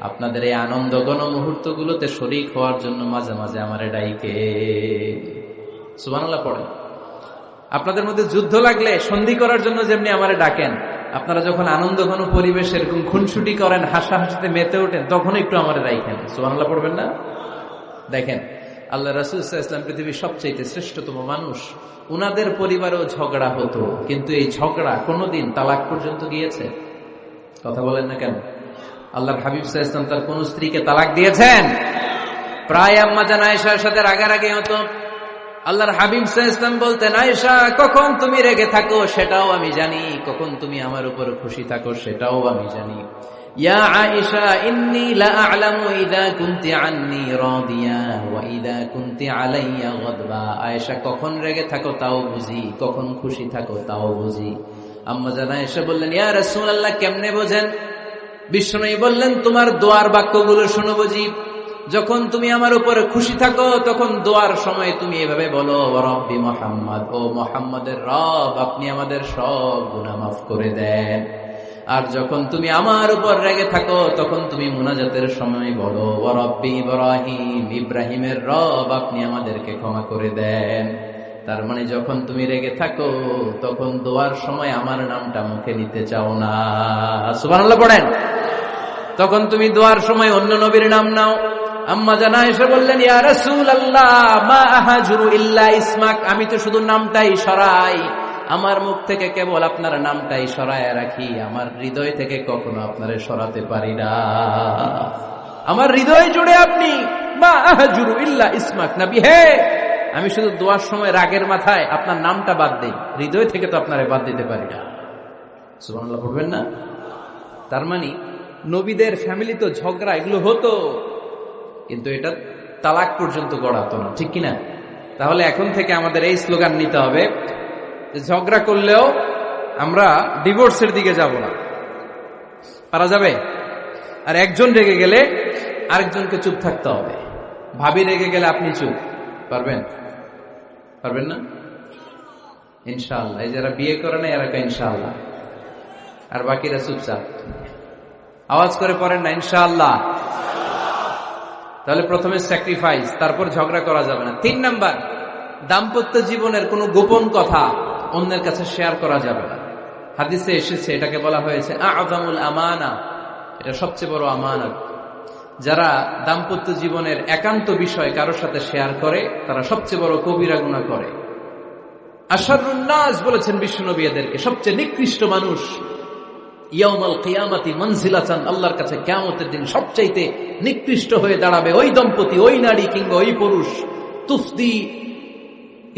আপনাদের এই আনন্দ ঘন মুহূর্তগুলোতে শরীক হওয়ার জন্য মাঝে মাঝে আমারে ডাইকে। সুবহানাল্লাহ পড়েন। আপনাদের মধ্যে যুদ্ধ লাগলে সন্ধি করার জন্য যেমনি আমারে ডাকেন, আপনারা যখন আনন্দ ঘন পরিবেশ এরকম খুনসুটি করেন, হাসাহাসিতে মেতে ওঠেন, তখন একটু আমারে রাইখেন। সুবহানাল্লাহ পড়বেন না? দেখেন আল্লাহ রাসূল সাল্লাল্লাহু আলাইহি ওয়াসাল্লাম পৃথিবীর সবচেয়ে শ্রেষ্ঠতম মানুষ, উনাদের পরিবারেও ঝগড়া হতো, কিন্তু এই ঝগড়া কোনোদিন তালাক পর্যন্ত গিয়েছে? কথা বলেন না কেন? আল্লাহর হাবিব সাল্লাল্লাহু আলাইহি ওয়াসাল্লাম তার কোন স্ত্রীকে তালাক দিয়েছেন? প্রায় আম্মা জান আয়েশার সাথে রাগারাগি হতো। আল্লাহর হাবিব সাল্লাল্লাহু আলাইহি ওয়াসাল্লাম বলতেন, আয়েশা কখন তুমি রেগে থাকো সেটাও আমি জানি, কখন তুমি আমার উপর খুশি থাকো সেটাও আমি জানি। ইয়া আয়েশা ইন্নী লা আ'লামু ইযা কুনতি আন্নী রাদিয়া ওয়া ইযা কুনতি আলাইয়া গাদবা। আয়েশা কখন রেগে থাকো তাও বুঝি, কখন খুশি থাকো তাও বুঝি। আম্মা জান আয়েশা বললেন, ইয়া রাসূলুল্লাহ, কেমনে বোঝেন? বিষ্ণু বললেন, তোমার দোয়ার বাক্যগুলো শুনো বুঝি। যখন তুমি আমার উপরে খুশি থাকো তখন দোয়ার সময় তুমি এভাবে বলো, রব্বি মুহাম্মদ, ও মুহাম্মাদের রব, আপনি আমাদের সব গুনাহ মাফ করে দেন। আর যখন তুমি আমার উপর রেগে থাকো তখন তুমি মুনাজাতের সময় বলো, রব্বি ইব্রাহিম, ইব্রাহিমের রব, আপনি আমাদেরকে ক্ষমা করে দেন। তার মানে যখন তুমি রেগে থাকো তখন দোয়ার সময় আমার নামটা মুখে নিতে চাও না। সুবহানাল্লাহ পড়েন। তখন তুমি দোয়ার সময় অন্য নবীর নাম নাও। আম্মা জান আয়েশা বললেন, ইয়া রাসূলুল্লাহ, মা আহাজুরু ইল্লা ইসমাক, আমি তো শুধু নামটাই সরাই, আমার মুখ থেকে কেবল আপনার নামটাই সরায় রাখি, আমার হৃদয় থেকে কখনো আপনারে সরাতে পারি না। আমার হৃদয় জুড়ে আপনি, মা আহাজুরু ইল্লা ইসমাক, নবী হে, আমি শুধু দোয়ার সময় রাগের মাথায় আপনার নামটা বাদ দেই, হৃদয় থেকে তো আপনারে বাদ দিতে পারি না। সুবহানাল্লাহ পড়বেন না? তার মানে নবীদের ফ্যামিলি তো ঝগড়া এগুলো হতো, কিন্তু এটা তালাক পর্যন্ত গড়াতো না, ঠিক কিনা? তাহলে এখন থেকে আমাদের এই স্লোগান নিতে হবে, ঝগড়া করলেও আমরা ডিভোর্সের দিকে যাব না, পারা যাবে? আর একজন রেগে গেলে আরেকজনকে চুপ থাকতে হবে। ভাবি রেগে গেলে আপনি চুপ, পারবেন? পারবেন না? ইনশাআল্লাহ। এই যারা বিয়ে করে না এরা ইনশাআল্লাহ, আর বাকিরা চুপচাপ। আওয়াজ করে পড়েন না ইনশাআল্লাহ। তাহলে প্রথমে স্যাক্রিফাইস, তারপর ঝগড়া করা যাবে না। 3 নাম্বার, দাম্পত্য জীবনের কোনো গোপন কথা অন্যের কাছে শেয়ার করা যাবে না। হাদিসে এসেছে, এটাকে বলা হয়েছে আযমুল আমানা, এটা সবচেয়ে বড় আমানত। যারা দাম্পত্য জীবনের একান্ত বিষয় কারোর সাথে শেয়ার করে তারা সবচেয়ে বড় কবিরা গুনাহ করে। আশারুন নাস বলেছেন বিশ্বনবী এদেরকে, সবচেয়ে নিকৃষ্ট মানুষ। ইয়াউমাল কিয়ামাতি মানজিলাতান, আল্লাহর কাছে কিয়ামতের দিন সবচাইতে নিকৃষ্ট হয়ে দাঁড়াবে ওই দম্পতি, ওই নারী কিংবা ওই পুরুষ। তুফদি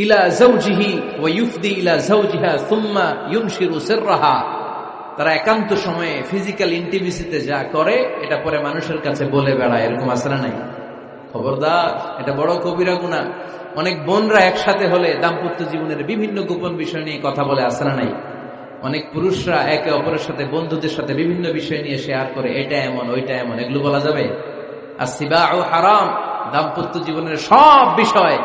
ইলা যাওজিহি ওয়া ইউফদি ইলা যাওজিহা সুম্মা ইউনশিরু সিররাহা, তারা একান্ত সময়ে ফিজিক্যাল ইন্টিমেসিতে যা করে এটা পরে মানুষের কাছে বলে বেড়ায়। এরকম আছে না নাই? খবরদার, এটা বড় কবিরা গুনাহ। অনেক বোনরা একসাথে হলে দাম্পত্য জীবনের বিভিন্ন গোপন বিষয় নিয়ে কথা বলে, আছে না নাই? অনেক পুরুষরা একে অপরের সাথে, বন্ধুদের সাথে বিভিন্ন বিষয় নিয়ে শেয়ার করে, এটা এমন ওইটা এমন, এগুলো বলা যাবে? আসিবাউ হারাম। দাম্পত্য জীবনের সব বিষয়,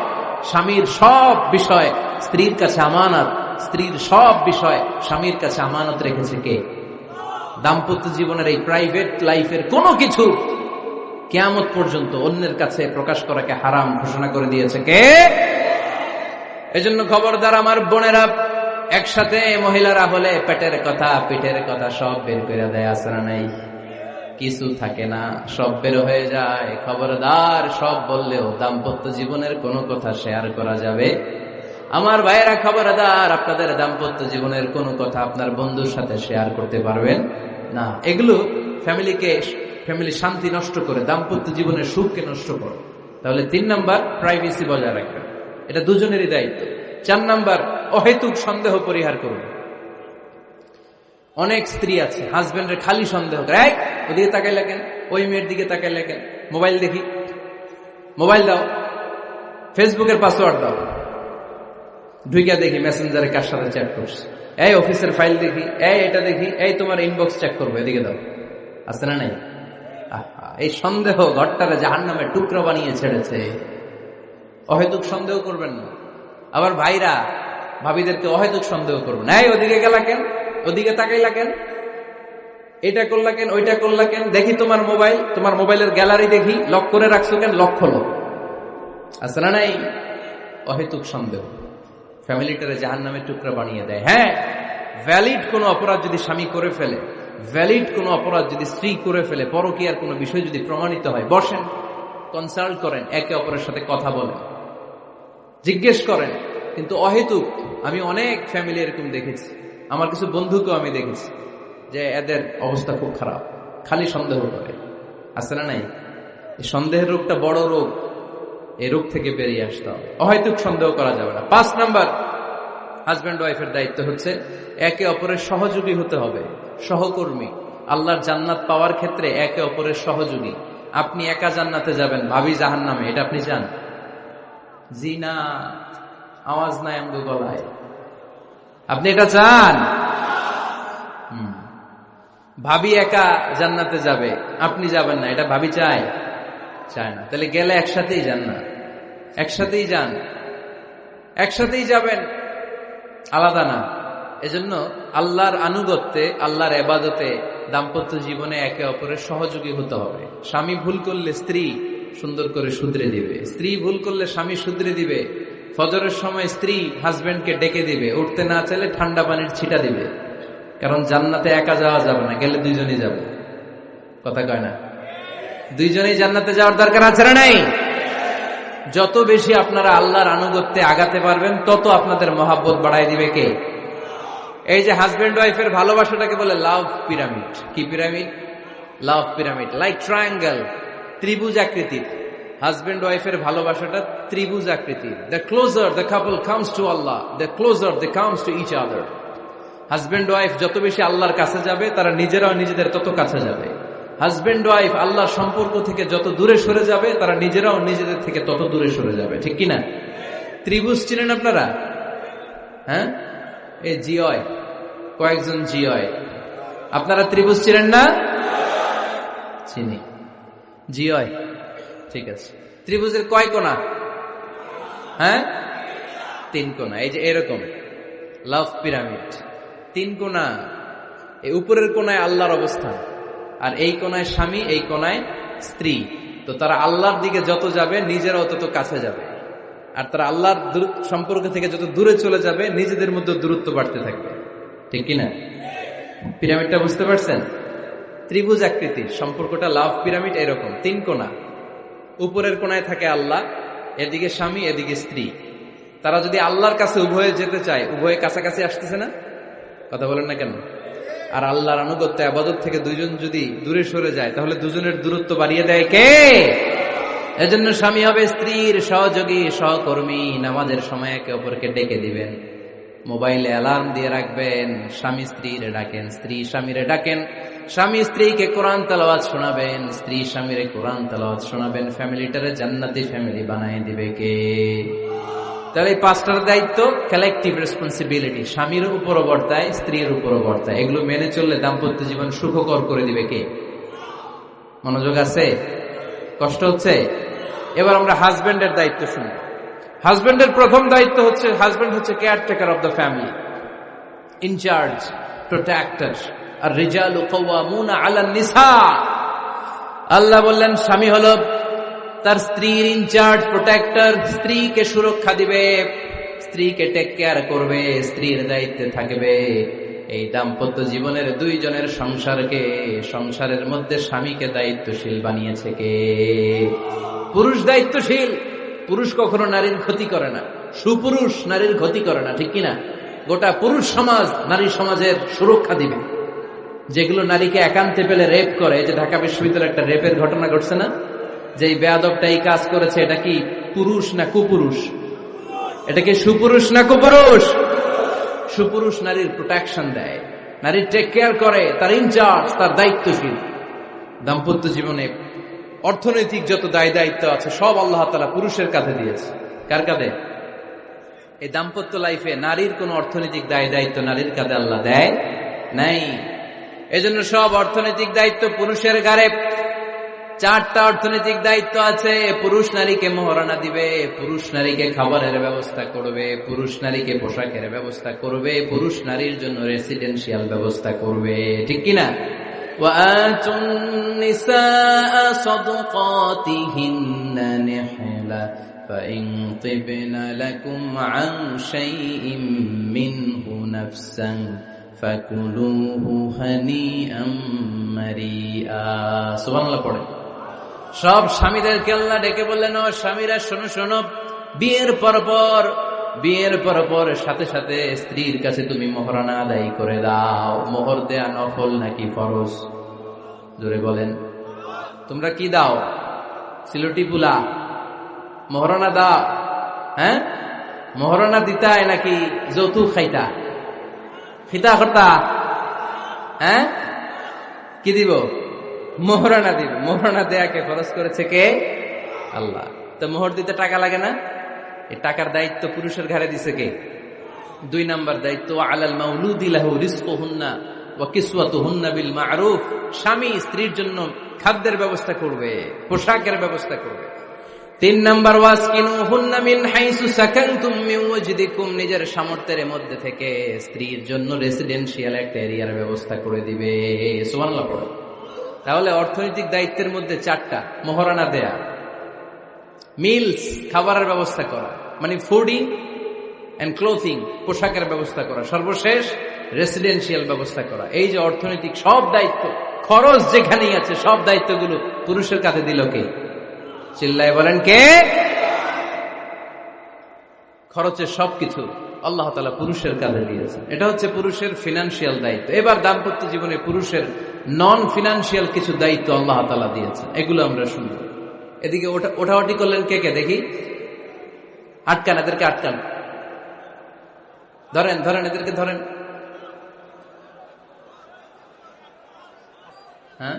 স্বামীর সব বিষয় স্ত্রীর কাছে আমানত, স্ত্রীর সব বিষয় স্বামীর কাছে আমানত রেখেছে কে? দাম্পত্য জীবনের এই প্রাইভেট লাইফের কোনো কিছু কিয়ামত পর্যন্ত অন্যের কাছে প্রকাশ করাকে হারাম ঘোষণা করে দিয়েছে কে? এজন্য খবরদার আমার বোনেরা, একসাথে মহিলারা হলে পেটের কথা পিঠের কথা সব বের করে দেয়, আছে না নাই? কিছু থাকে না, সব বের হয়ে যায়। খবরদার, সব বললেও দাম্পত্য জীবনের কোনো কথা শেয়ার করা যাবে? আমার ভাইয়েরা খবরদার, আপনাদের দাম্পত্য জীবনের কোনো কথা আপনার বন্ধুর সাথে শেয়ার করতে পারবেন না। এগুলো ফ্যামিলি শান্তি নষ্ট করে, দাম্পত্য জীবনের সুখকে নষ্ট করে। তাহলে 3 নাম্বার, প্রাইভেসি বজায় রাখবেন, এটা দুজনেরই দায়িত্ব। 4 নাম্বার, অহেতুক সন্দেহ পরিহার করুন। অনেক স্ত্রী আছে হাজবেন্ডের খালি সন্দেহ করে, এই ওদিকে তাকাই লাগেন, ওই মেয়ের দিকে তাকাই লাগেন, মোবাইল দেখি, মোবাইল দাও, ফেসবুকের পাসওয়ার্ড দাও, ঢুইকা দেখি মেসেঞ্জারে কার সাথে চ্যাট করছে, এই অফিসের ফাইল দেখি, এই এটা দেখি, এই তোমার ইনবক্স চেক করবো, এদিকে দাও, আছে না নাই? এই সন্দেহ ঘরটারে জাহান্নামের টুকরা বানিয়ে ছেড়েছে। অহেতুক সন্দেহ করবেন না। আবার ভাইরা ভাবিদেরকে অহেতুক সন্দেহ করবেন, এই ওদিকে গেলা কেন, ওদিকে তাকাইলা কেন, এটা করলা কেন, ওইটা করলা কেন, দেখি তোমার মোবাইল, তোমার মোবাইলের গ্যালারি দেখি, লক করে রাখছো কেন, লক খোলো, আছে না নাই? অহেতুক সন্দেহ ফ্যামিলিটারে জাহান্নামের টুকরা বানিয়ে দেয়। হ্যাঁ, ভ্যালিড কোনো অপরাধ যদি স্বামী করে ফেলে, ভ্যালিড কোনো অপরাধ যদি স্ত্রী করে ফেলে, পরকীয়ার কোনো বিষয় যদি প্রমাণিত হয়, বসেন, কনসাল্ট করেন, একে অপরের সাথে কথা বলেন, জিজ্ঞেস করেন। কিন্তু অহেতুক, আমি অনেক ফ্যামিলি এরকম দেখেছি, আমার কিছু বন্ধুকেও আমি দেখেছি যে এদের অবস্থা খুব খারাপ, খালি সন্দেহ করে, আছে না নাই? এই সন্দেহের রোগটা বড় রোগ, এই রোগ থেকে বেরিয়ে আসতে হবে। অহেতুক সন্দেহ করা যাবে না। 5 নাম্বার, হাজব্যান্ড ওয়াইফের দায়িত্ব হচ্ছে একে অপরের সহযোগী হতে হবে, সহকর্মী। আল্লাহর জান্নাত পাওয়ার ক্ষেত্রে একে অপরের সহযোগী। আপনি একা জান্নাতে যাবেন, ভাবি জাহান্নামে, এটা আপনি চান? জি না, আওয়াজ নাই আমগো গলায়। আপনি এটা চান? ভাবি একা জান্নাতে যাবে, আপনি যাবেন না, এটা ভাবি চায়? চায় না। তাহলে গেলে একসাথেই যান না, একসাথেই যান, একসাথেই যাবেন, আলাদা না। এজন্য আল্লাহর আনুগত্যে, আল্লাহর ইবাদতে, দাম্পত্য জীবনে একে অপরের সহযোগী হতে হবে। স্বামী ভুল করলে স্ত্রী সুন্দর করে শুধরে দিবে, স্ত্রী ভুল করলে স্বামী শুধরে দিবে। ফজরের সময় স্ত্রী হাজবেন্ডকে ডেকে দিবে, উঠতে না চাইলে ঠান্ডা পানির ছিটা দিবে। কারণ জান্নাতে একা যাওয়া যাবে না, গেলে দুইজনই যাবে। কথা কয় না? দুইজনেই জান্নাতে যাওয়ার দরকার আছে না নাই? যত বেশি আপনারা আল্লাহর আনুগত্যে আগাতে পারবেন, তত আপনাদের মহাব্বত বাড়াই দিবে কে? এই যে হাজবেন্ড ওয়াইফের ভালোবাসাটাকে বলে লাভ পিরামিড। কি pyramid? Love pyramid, like triangle, ত্রিভুজ আকৃতির। হাজবেন্ড ওয়াইফের ভালোবাসাটা ত্রিভুজ আকৃতির। The closer the couple comes to Allah, the closer they comes to each other. Husband wife যত বেশি আল্লাহর কাছে যাবে, তারা নিজেরাও নিজেদের তত কাছে যাবে। হাজবেন্ড ওয়াইফ আল্লাহর সম্পর্ক থেকে যত দূরে সরে যাবে, তারা নিজেরাও নিজেদের থেকে তত দূরে সরে যাবে। ঠিক কিনা? ত্রিভুজ চিনেন আপনারা? হ্যাঁ, এই জিওয়, কয়েকজন জিওয়, আপনারা ত্রিভুজ চিনেন না? চিনি। জি হয়, ঠিক আছে। ত্রিভুজের কয় কোণা? হ্যাঁ, 3 কোণা। এই যে এরকম লাভ পিরামিড, 3 কোণা। এই উপরের কোণায় আল্লাহর অবস্থান, আর এই কোণায় স্বামী, এই কোণায় স্ত্রী। তো তারা আল্লাহর দিকে যত যাবে নিজেরাও তত কাছে যাবে, আর তারা আল্লাহর সম্পর্ক থেকে যত দূরে চলে যাবে নিজেদের মধ্যে দূরত্ব বাড়তে থাকবে। ঠিক কিনা? পিরামিডটা বুঝতে পারছেন? ত্রিভুজ আকৃতির সম্পর্কটা লাভ পিরামিড এরকম, 3 কোণা। উপরের কোণায় থাকে আল্লাহ, এদিকে স্বামী, এদিকে স্ত্রী। তারা যদি আল্লাহর কাছে উভয়ে যেতে চায়, উভয়ে কাছাকাছি আসতেছে না? কথা বলেন না কেন? আর আল্লাহর আনুগত্য ইবাদত থেকে দুইজন যদি দূরে সরে যায়, তাহলে দুজনের দূরত্ব বাড়িয়ে দেয় কে? এজন্য স্বামী হবে স্ত্রীর সহযোগী, সহকর্মী। নামাজের সময় একে অপরকে ডেকে দিবেন, মোবাইলে অ্যালার্ম দিয়ে রাখবেন। স্বামী স্ত্রীরে ডাকেন, স্ত্রী স্বামীরে ডাকেন। স্বামী স্ত্রীকে কোরআন তেলাওয়াত শোনাবেন, স্ত্রী স্বামীরে কোরআন তেলাওয়াত শোনাবেন। ফ্যামিলিটারে জান্নাতি ফ্যামিলি বানায় দিবে কে? তাহলে এই 5টার দায়িত্ব কালেকটিভ রেসপন্সিবিলিটি, স্বামীর উপরও বর্তায়, স্ত্রীর উপরও বর্তায়। এগুলো মেনে চললে দাম্পত্য জীবন সুখকর করে দিবে কে? মনোযোগ আছে? কষ্ট হচ্ছে? এবার আমরা হাজবেন্ডের দায়িত্ব শুনবো। হাজবেন্ডের প্রথম দায়িত্ব হচ্ছে, হাজবেন্ড হচ্ছে caretaker of the family, incharge, protector. আর রিজালু কাওয়ামুনা আলান নিসা। আল্লাহ বললেন স্বামী হলো তার স্ত্রীর ইনচার্জ, প্রোটেক্টর। স্ত্রীকে সুরক্ষা দিবে, স্ত্রীকে টেক কেয়ার করবে, স্ত্রীর দায়িত্বে থাকবে। এই দাম্পত্য জীবনের দুইজনের সংসারকে, সংসারের মধ্যে স্বামীকে দায়িত্বশীল বানিয়েছে কে? পুরুষ দায়িত্বশীল। পুরুষ কখনো নারীর ক্ষতি করে না, সুপুরুষ নারীর ক্ষতি করে না। ঠিক কিনা? গোটা পুরুষ সমাজ নারী সমাজের সুরক্ষা দিবে। যেগুলো নারীকে একান্তে পেলে রেপ করে, যে ঢাকা বিশ্ববিদ্যালয়ে একটা রেপের ঘটনা ঘটছে না, যে এই বেয়াদবটা এই কাজ করেছে, এটা কি পুরুষ না কুপুরুষ? এটা কি সুপুরুষ না কুপুরুষ? সুপুরুষ নারীর প্রোটেকশন দেয়, নারীর টেক কেয়ার করে, তার ইনচার্জ, তার দায়িত্বশীল। দাম্পত্য জীবনে অর্থনৈতিক যত দায় দায়িত্ব আছে সব আল্লাহ তাআলা পুরুষের কাঁধে দিয়েছে। কার কাঁধে? এই দাম্পত্য লাইফে নারীর কোন অর্থনৈতিক দায় দায়িত্ব নারীর কাঁধে আল্লাহ দেয় নাই। এজন্য সব অর্থনৈতিক দায়িত্ব পুরুষের ঘাড়ে। 4টা অর্থনৈতিক দায়িত্ব আছে। পুরুষ নারীকে মোহরানা দিবে, পুরুষ নারীকে খাবারের ব্যবস্থা করবে, পুরুষ নারীকে পোশাকের ব্যবস্থা করবে, পুরুষ নারীর জন্য রেসিডেন্সিয়াল ব্যবস্থা করবে। ঠিক কিনা? وآتوا النساء صدقاتهن نحلة فإن طبن لكم عن شيء منه نفسا فكلوه هنيئا مريئا। সুবহানাল্লাহ পড়ে। সব স্বামীদেরকে আল্লাহ ডেকে বললেন, ও স্বামীরা শোনো শোনো, বিয়ের পর সাথে সাথে স্ত্রীর কাছে তুমি মোহরানা আদায় করে দাও। মোহর দেয়া নফল নাকি ফরজ? জোরে বলেন। তোমরা কি দাও? সিলটি পুলা মোহরানা দাও? হ্যাঁ, মোহরানা দিতায় নাকি যৌতুক খাইতা? খিতা করতা? হ্যাঁ, কি দিব? মোহরানা দিব। মোহরানা দেয়াকে ফরজ করেছে কে? আল্লাহ। তো মোহর দিতে টাকা লাগে না? এই টাকার দায়িত্ব পুরুষের ঘাড়ে দিছে কে? 2 নাম্বার দায়িত্ব, আলাল মাউলুদি লাহু রিজকুহুন্না ওয়া কিসওয়াতুহুন্না বিল মা'রুফ। স্বামী স্ত্রীর জন্য খাদ্যের ব্যবস্থা করবে, পোশাকের ব্যবস্থা করবে। 3 নাম্বার, ওয়াসকিনুহুন্না মিন হাইসু সাকানতুম মিন ওয়াজদিকুম। নিজের সামর্থ্যের মধ্যে থেকে স্ত্রীর জন্য রেসিডেন্সিয়াল একটা এরিয়ার ব্যবস্থা করে দিবে। সুবহানাল্লাহ পড়ো। তাহলে অর্থনৈতিক দায়িত্বের মধ্যে 4টা: মোহরানা দেয়া, মিলস খাবারের ব্যবস্থা করা, মানে ফুডিং এন্ড ক্লোথিং, পোশাকের ব্যবস্থা করা, সর্বশেষ রেসিডেন্সিয়াল ব্যবস্থা করা। এই যে অর্থনৈতিক সব দায়িত্ব, খরচ যেখানেই আছে, সব দায়িত্বগুলো পুরুষের কাঁধে দিল কে? চিল্লায় বলেন কে? খরচের সবকিছু আল্লাহ তাআলা পুরুষের কাঁধে দিয়েছেন। এটা হচ্ছে পুরুষের ফিনান্সিয়াল দায়িত্ব। এবার দাম্পত্য জীবনে পুরুষের নন ফিনান্সিয়াল কিছু দায়িত্ব আল্লাহ তাআলা দিয়েছেন, এগুলো আমরা শুনব। এদিকে ওঠাওটি করলেন কে কে দেখি? আটকান, এদেরকে আটকান। ধরেন ধরেন, এদেরকে ধরেন। হ্যাঁ,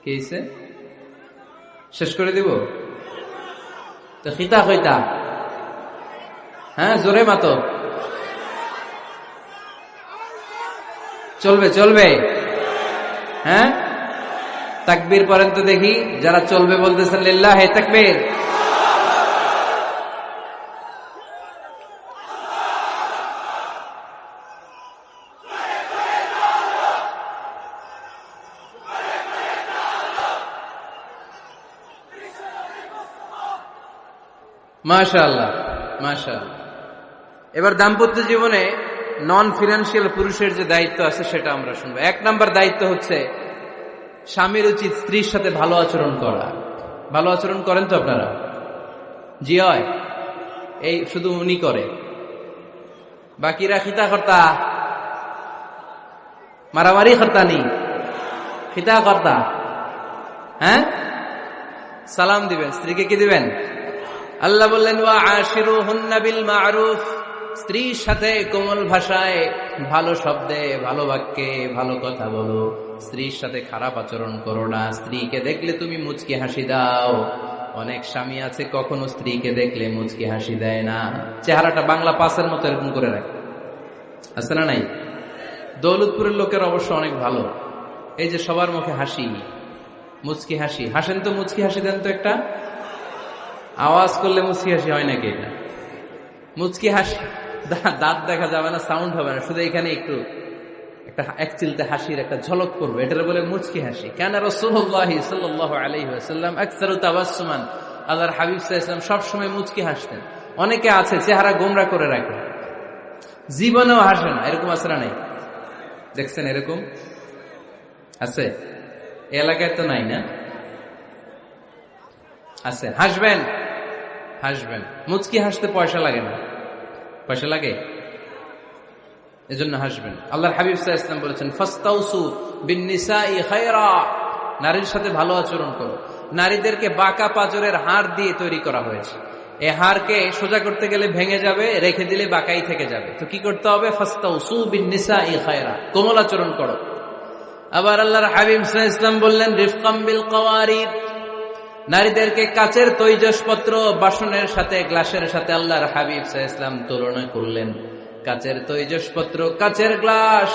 কি হয়েছে? শেষ করে দিব তো? খিতা খৈতা? হ্যাঁ, জোরে মাতো। চলবে চলবে? হ্যাঁ, তাকবীর পড়েন তো দেখি, যারা চলবে বলতেছেন লিল্লাহে তাকবীর। মাশাআল্লাহ, মাশাআল্লাহ। এবার দাম্পত্য জীবনে নন ফিনান্সিয়াল পুরুষের যে দায়িত্ব আছে সেটা আমরা শুনবো। 1 নাম্বার দায়িত্ব হচ্ছে স্বামীর উচিত স্ত্রীর সাথে ভালো আচরণ করা। ভালো আচরণ করেন তো আপনারা? জি হয়, এই শুধু উনি করে, বাকিরা খিতা কর্তা, মারামারি কর্তা নি, খিতা কর্তা। হ্যাঁ, সালাম দিবেন, স্ত্রীকে কি দিবেন? আল্লাহ বললেন ওয়া আশিরুহুন্না বিল মা'রুফ, স্ত্রীর সাথে কোমল ভাষায়, ভালো শব্দে, ভালো বাক্যে ভালো কথা বলো। স্ত্রীর সাথে খারাপ আচরণ করো না। স্ত্রীকে দেখলে তুমি মুচকি হাসি দাও। অনেক স্বামী আছে কখনো স্ত্রীকে দেখলে মুচকি হাসি দেয় না, চেহারাটা বাংলা পাসের মতো এরকম করে রাখে, আছে না নাই? দৌলতপুরের লোকের অবশ্য অনেক ভালো, এই যে সবার মুখে হাসি, মুচকি হাসি। হাসেন তো, মুচকি হাসি দেন তো একটা। আওয়াজ করলে মুচকি হাসি হয় নাকি? এটা মুচকি হাসি, দাঁত দেখা যাবে না, সাউন্ড হবে না, শুধু এখানে একটু একটা এক চিলতে হাসির একটা ঝলক পড়বে, এটার বলে মুচকি হাসি। কেন রাসূলুল্লাহ সাল্লাল্লাহু আলাইহি ওয়াসাল্লাম আকসারু তাবাসসুমান, আল্লাহর হাবিব সাল্লাল্লাহু আলাইহি ওয়াসাল্লাম সব সময় মুচকি হাসতেন। অনেকে আছে চেহারা গোমরা করে রাখে, জীবনেও হাসে না, এরকম আছে না নাই? দেখছেন এরকম আছে? এই এলাকায় তো নাই না? আছে। হাসবেন, হাসবেন। মুচকি হাসতে পয়সা লাগে না, পয়সা লাগে, এজন্য হাসবেন। আল্লাহর হাবিব সাল্লাল্লাহু আলাইহি ওয়াসাল্লাম বলেছেন ফাস্তাউসু বিন-নিসাই খায়রা, নারীর সাথে ভালো আচরণ করো। নারীদেরকে বাঁকা পাঁজরের হাড় দিয়ে তৈরি করা হয়েছে। এই হাড়কে সোজা করতে গেলে ভেঙে যাবে, রেখে দিলে বাঁকাই থেকে যাবে। তো কি করতে হবে? ফাস্তাউসু বিন-নিসাই খায়রা, কোমল আচরণ করো। আবার আল্লাহর হাবিব সাল্লাল্লাহু আলাইহি ওয়াসাল্লাম বললেন রিফকাম বিল কাওয়ারিদ, নারীদেরকে কাচের তৈজসপত্র, বাসনের সাথে, গ্লাসের সাথে আল্লাহর হাবিব সাল্লাল্লাহু আলাইহি ওয়াসাল্লাম তুলনা করলেন। কাচের তৈজসপত্র, কাচের গ্লাস,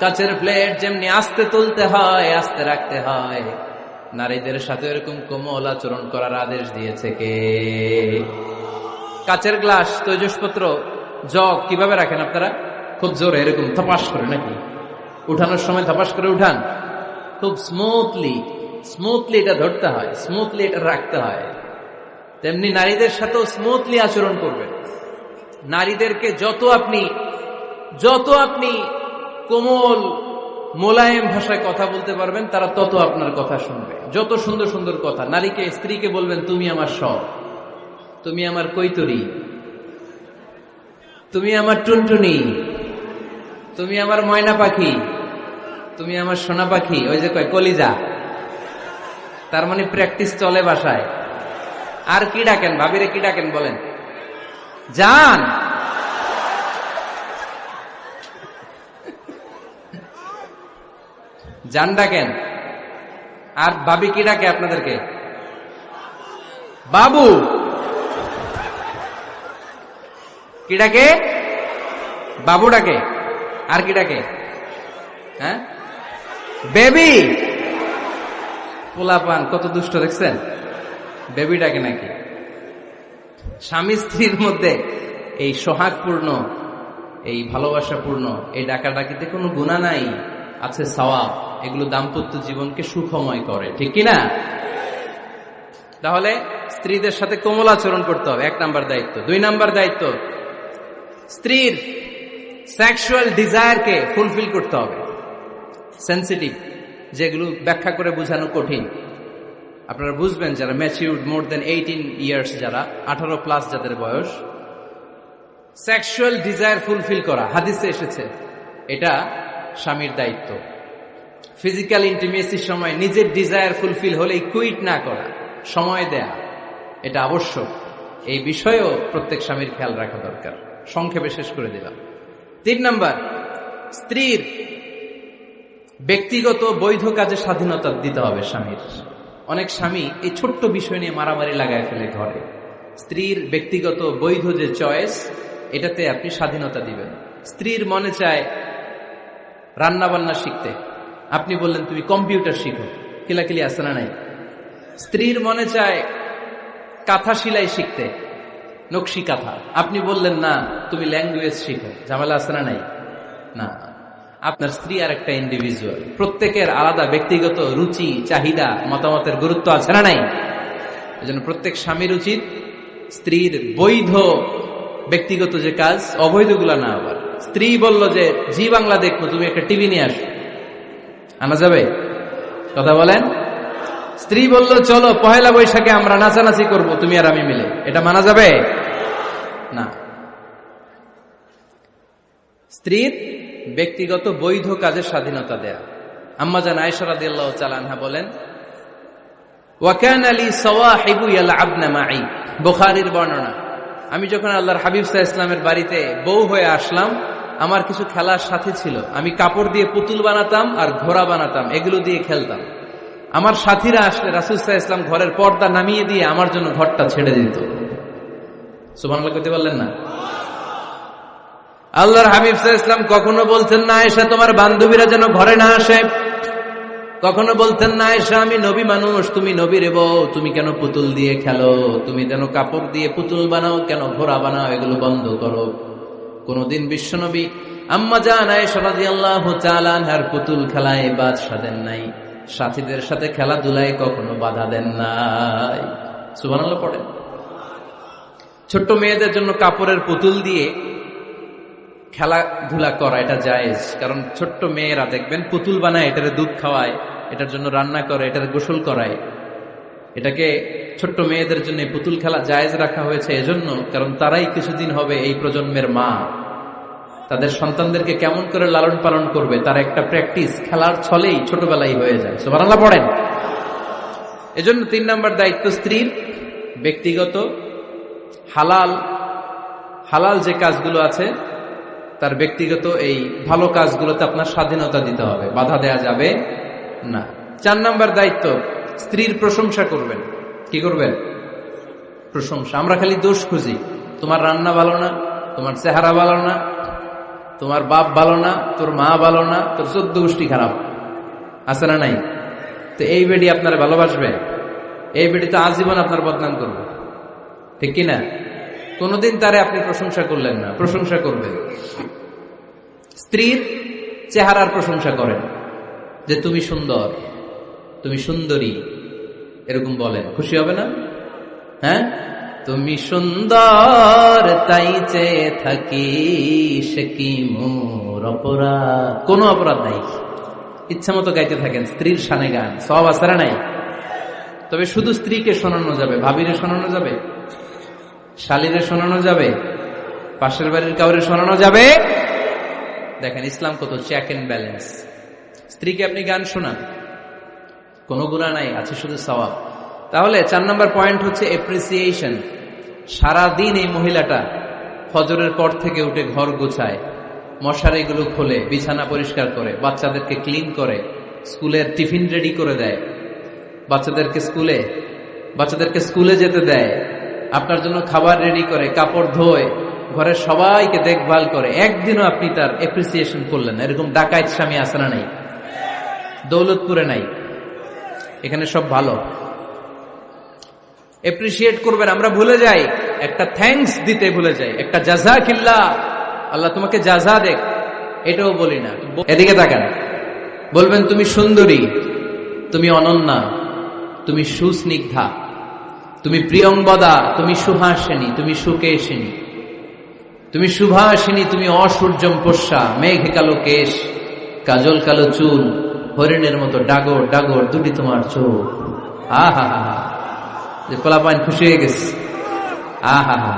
কাচের প্লেট যেমনি আস্তে তুলতে হয়, আস্তে রাখতে হয়, নারীদের সাথে এরকম কোমল আচরণ করার আদেশ দিয়েছে কে? কাচের গ্লাস, তৈজসপত্র, জগ কিভাবে রাখেন আপনারা? খুব জোরে এরকম থপাস করে নাকি? উঠানোর সময় থপাস করে উঠান? খুব স্মুথলি এটা ধরতে হয়, স্মুথলি এটা রাখতে হয়। তেমনি নারীদের সাথেও স্মুথলি আচরণ করবেন। নারীদেরকে যত আপনি কোমল মোলায়েম ভাষায় কথা বলতে পারবেন, তারা তত আপনার কথা শুনবে। যত সুন্দর সুন্দর কথা। নারীকে, স্ত্রীকে বলবেন তুমি আমার সব, তুমি আমার কৈতরি, তুমি আমার টুনটুনি, তুমি আমার ময়না পাখি, তুমি আমার সোনা পাখি। ওই যে কয় কলিজা, তার মানে প্র্যাকটিস চলে বাসায়। আর কি ডাকেন? ভাবিরে কি ডাকেন বলেন? জান। জান ডাকেন। আর ভাবি কি ডাকে আপনাদেরকে? বাবু। কি ডাকে? বাবু ডাকে। আর কি ডাকে? হ্যাঁ, বেবি। পোলাপান কত দুষ্ট দেখছেন, বেবি ডাকে নাকি? স্বামী স্ত্রীর মধ্যে এই সোহাগপূর্ণ, এই ভালোবাসাপূর্ণ এই ডাকাডাকিতে কোনো গুনাহ নাই, আছে সওয়াব। এগুলো দাম্পত্য জীবনকে সুখময় করে, ঠিক কিনা? তাহলে স্ত্রীদের সাথে কোমল আচরণ করতে হবে, 1 নাম্বার দায়িত্ব। 2 নাম্বার দায়িত্ব, স্ত্রীর সেক্সুয়াল ডিজায়ারকে ফুলফিল করতে হবে। সেনসিটিভ, যেগুলো ব্যাখ্যা করে বোঝানো কঠিন। আপনারা বুঝবেন যারা ম্যাচিউরড, মোর দেন 18 ইয়ার্স, যারা 18 প্লাস যাদের বয়স, সেক্সুয়াল ডিজায়ার ফুলফিল করা হাদিসে এসেছে, এটা স্বামীর দায়িত্ব। ফিজিক্যাল ইন্টিমেসির সময় নিজের ডিজায়ার ফুলফিল হলেই কুইট না করা, সময় দেয়া, এটা আবশ্যক। এই বিষয়েও প্রত্যেক স্বামীর খেয়াল রাখা দরকার। সংক্ষেপে শেষ করে দিলাম। 3 নাম্বার, স্ত্রীর ব্যক্তিগত বৈধ কাজে স্বাধীনতা দিতে হবে স্বামীর। অনেক স্বামী এই ছোট্ট বিষয় নিয়ে মারামারি লাগায় ফেলে ঘরে। স্ত্রীর ব্যক্তিগত বৈধ যে চয়েস, এটাতে আপনি স্বাধীনতা দিবেন। স্ত্রীর মনে চায় রান্না বান্না শিখতে, আপনি বললেন তুমি কম্পিউটার শিখো, কিলাকিলি আছে না নাই? স্ত্রীর মনে চায় কাঁথা সেলাই শিখতে, নকশি কাঁথা। আপনি বললেন না, তুমি ল্যাঙ্গুয়েজ শিখো। ঝামেলা আছে না নাই? না, আপনার স্ত্রী আর একটা ইন্ডিভিজুয়াল, প্রত্যেকের আলাদা ব্যক্তিগত রুচি, চাহিদা, মতামতের গুরুত্ব আছে না নাই? এজন্য প্রত্যেক স্বামীর উচিত স্ত্রীর বৈধ ব্যক্তিগত যে কাজ, অবৈধগুলা না। আবার স্ত্রী বলল যে জি বাংলা দেখবো, তুমি একটা টিভি নিয়ে আসো, আনা যাবে? কথা বলেন। স্ত্রী বলল চলো পহেলা বৈশাখে আমরা নাচানাচি করব, তুমি আর আমি মিলে, এটা মানা যাবে না। স্ত্রীর ব্যক্তিগত বৈধ কাজের স্বাধীনতা দেয়া। আম্মা জান আয়েশা রাদিয়াল্লাহু তাআলা আনহা বলেন, ওয়া কানা লি সাওয়াহিবু ইয়ালআবনা মাই, বুখারীর বর্ণনা। আমি যখন আল্লাহর হাবিব সাল্লাল্লাহু আলাইহি ওয়াসাল্লামের বাড়িতে বউ হয়ে আসলাম, আমার কিছু খেলার সাথী ছিল। আমি কাপড় দিয়ে পুতুল বানাতাম আর ঘোড়া বানাতাম, এগুলো দিয়ে খেলতাম। আমার সাথীরা আসলে রাসূল সাল্লাল্লাহু আলাইহি ওয়াসাল্লাম ঘরের পর্দা নামিয়ে দিয়ে আমার জন্য ঘরটা ছেড়ে দিত। সুবহানাল্লাহ কইতে পারলেন না? আল্লাহর হাবিব সাল্লাল্লাহু আলাইহি ওয়াসাল্লাম কখনো বলতেন না আয়েশা তোমার বান্ধবীরা যেন ঘরে না আসে, কখনো বলতেন না আয়েশা আমি নবী মানুষ, তুমি নবীর বউ, তুমি কেন পুতুল দিয়ে খেলো, তুমি যেন কাপড় দিয়ে পুতুল বানাও, কেন ঘোড়া বানাও, এগুলো বন্ধ করো। কোনদিন বিশ্বনবী আম্মা জান আয়েশা রাদিয়াল্লাহু তাআলা আনহার পুতুল খেলায় বাধা দেন নাই, সাথীদের সাথে খেলাধুলায় কখনো বাধা দেন নাই। সুবহানাল্লাহ পড়েন। ছোট্ট মেয়েদের জন্য কাপড়ের পুতুল দিয়ে খেলাধুলা করা এটা জায়েজ, কারণ ছোট্ট মেয়েরা দেখবেন পুতুল বানায়, এটারে দুধ খাওয়ায়, এটার জন্য রান্না করে, এটার গোসল করায়। এটাকে ছোট্ট মেয়েদের জন্য পুতুল খেলা জায়েজ রাখা হয়েছে এজন্য, কারণ তারাই কিছুদিন হবে এই প্রজন্মের মা। তাদের সন্তানদেরকে কেমন করে লালন পালন করবে তার একটা প্র্যাকটিস খেলার ছলেই ছোটবেলায় হয়ে যায়। সুবহানাল্লাহ পড়েন। এজন্য 3 নম্বর দায়িত্ব স্ত্রীর ব্যক্তিগত হালাল যে কাজগুলো আছে তার ব্যক্তিগত এই ভালো কাজগুলোতে আপনার স্বাধীনতা দিতে হবে, বাধা দেয়া যাবে না। 4 নম্বর দায়িত্ব স্ত্রীর প্রশংসা করবেন। কি করবেন? প্রশংসা। আমরা খালি দোষ খুঁজি, তোমার রান্না ভালো না, তোমার চেহারা ভালো না, তোমার বাপ ভালো না, তোর মা ভালো না, তোর 14 গোষ্ঠী খারাপ, আছে না নাই? তো এই বেডি আপনার ভালোবাসবে? এই বেডি তো আজীবন আপনার বদনাম করবে, ঠিক কিনা? কোনদিন তারে আপনি প্রশংসা করলেন না, প্রশংসা করবেন। স্ত্রীর চেহারার প্রশংসা করেন, যে তুমি সুন্দর, তুমি সুন্দরী, এরকম বলেন, খুশি হবে না? হ্যাঁ, তুমি সুন্দর তাই চেয়ে থাকি, সে কি মোর অপরাধ? কোন অপরাধ নাই, ইচ্ছা মতো গাইতে থাকেন স্ত্রীর শানে গান, সব আসারা নাই। তবে শুধু স্ত্রীকে শোনানো যাবে, ভাবিরে শোনানো যাবে, শালীরে শোনানো যাবে, পাশের বাড়ির কাউরে শোনানো যাবে? দেখেন ইসলাম কত চেক এন্ড ব্যালেন্স। স্ত্রীকে আপনি গান শোনান, কোনো গুনাহ নাই, আছে শুধু সওয়াব। তাহলে 4 নম্বর পয়েন্ট হচ্ছে এপ্রিসিয়েশন। সারাদিন এই মহিলাটা ফজরের পর থেকে উঠে ঘর গোছায়, মশারিগুলো খোলে, বিছানা পরিষ্কার করে, বাচ্চাদেরকে ক্লিন করে, স্কুলের টিফিন রেডি করে দেয়, বাচ্চাদেরকে স্কুলে যেতে দেয়, আপনার জন্য খাবার রেডি করে, কাপড় ধোয়, ঘরের সবাইকে দেখভাল করে। একদিনও আপনি তার এপ্রিসিয়েশন করলেন? এরকম ডাকাইত স্বামী আছে না নাই? দৌলতপুরে নাই, এখানে সব ভালো। এপ্রিসিয়েট করবেন। আমরা ভুলে যাই, একটা থ্যাঙ্কস দিতে ভুলে যাই, একটা জাযাকিল্লাহ, আল্লাহ তোমাকে জাযা দেখ, এটাও বলি না। এদিকে তাকান, বলবেন তুমি সুন্দরী, তুমি অনন্যা, তুমি সুস্নিগ্ধা, তুমি প্রিয়ংবদা, তুমি সুহাসিনী, তুমি সুকেশিনী, তুমি সুভাষিনী, তুমি অসূর্যম পোষ্যা, মেঘ কালো কেশ, কাজল কালো চুল, হরিণের মতো ডাগর ডাগর দুটি তোমার চোখ। আহা হা, যে পোলাপাইন খুশি হয়ে গেছে। আহা হা,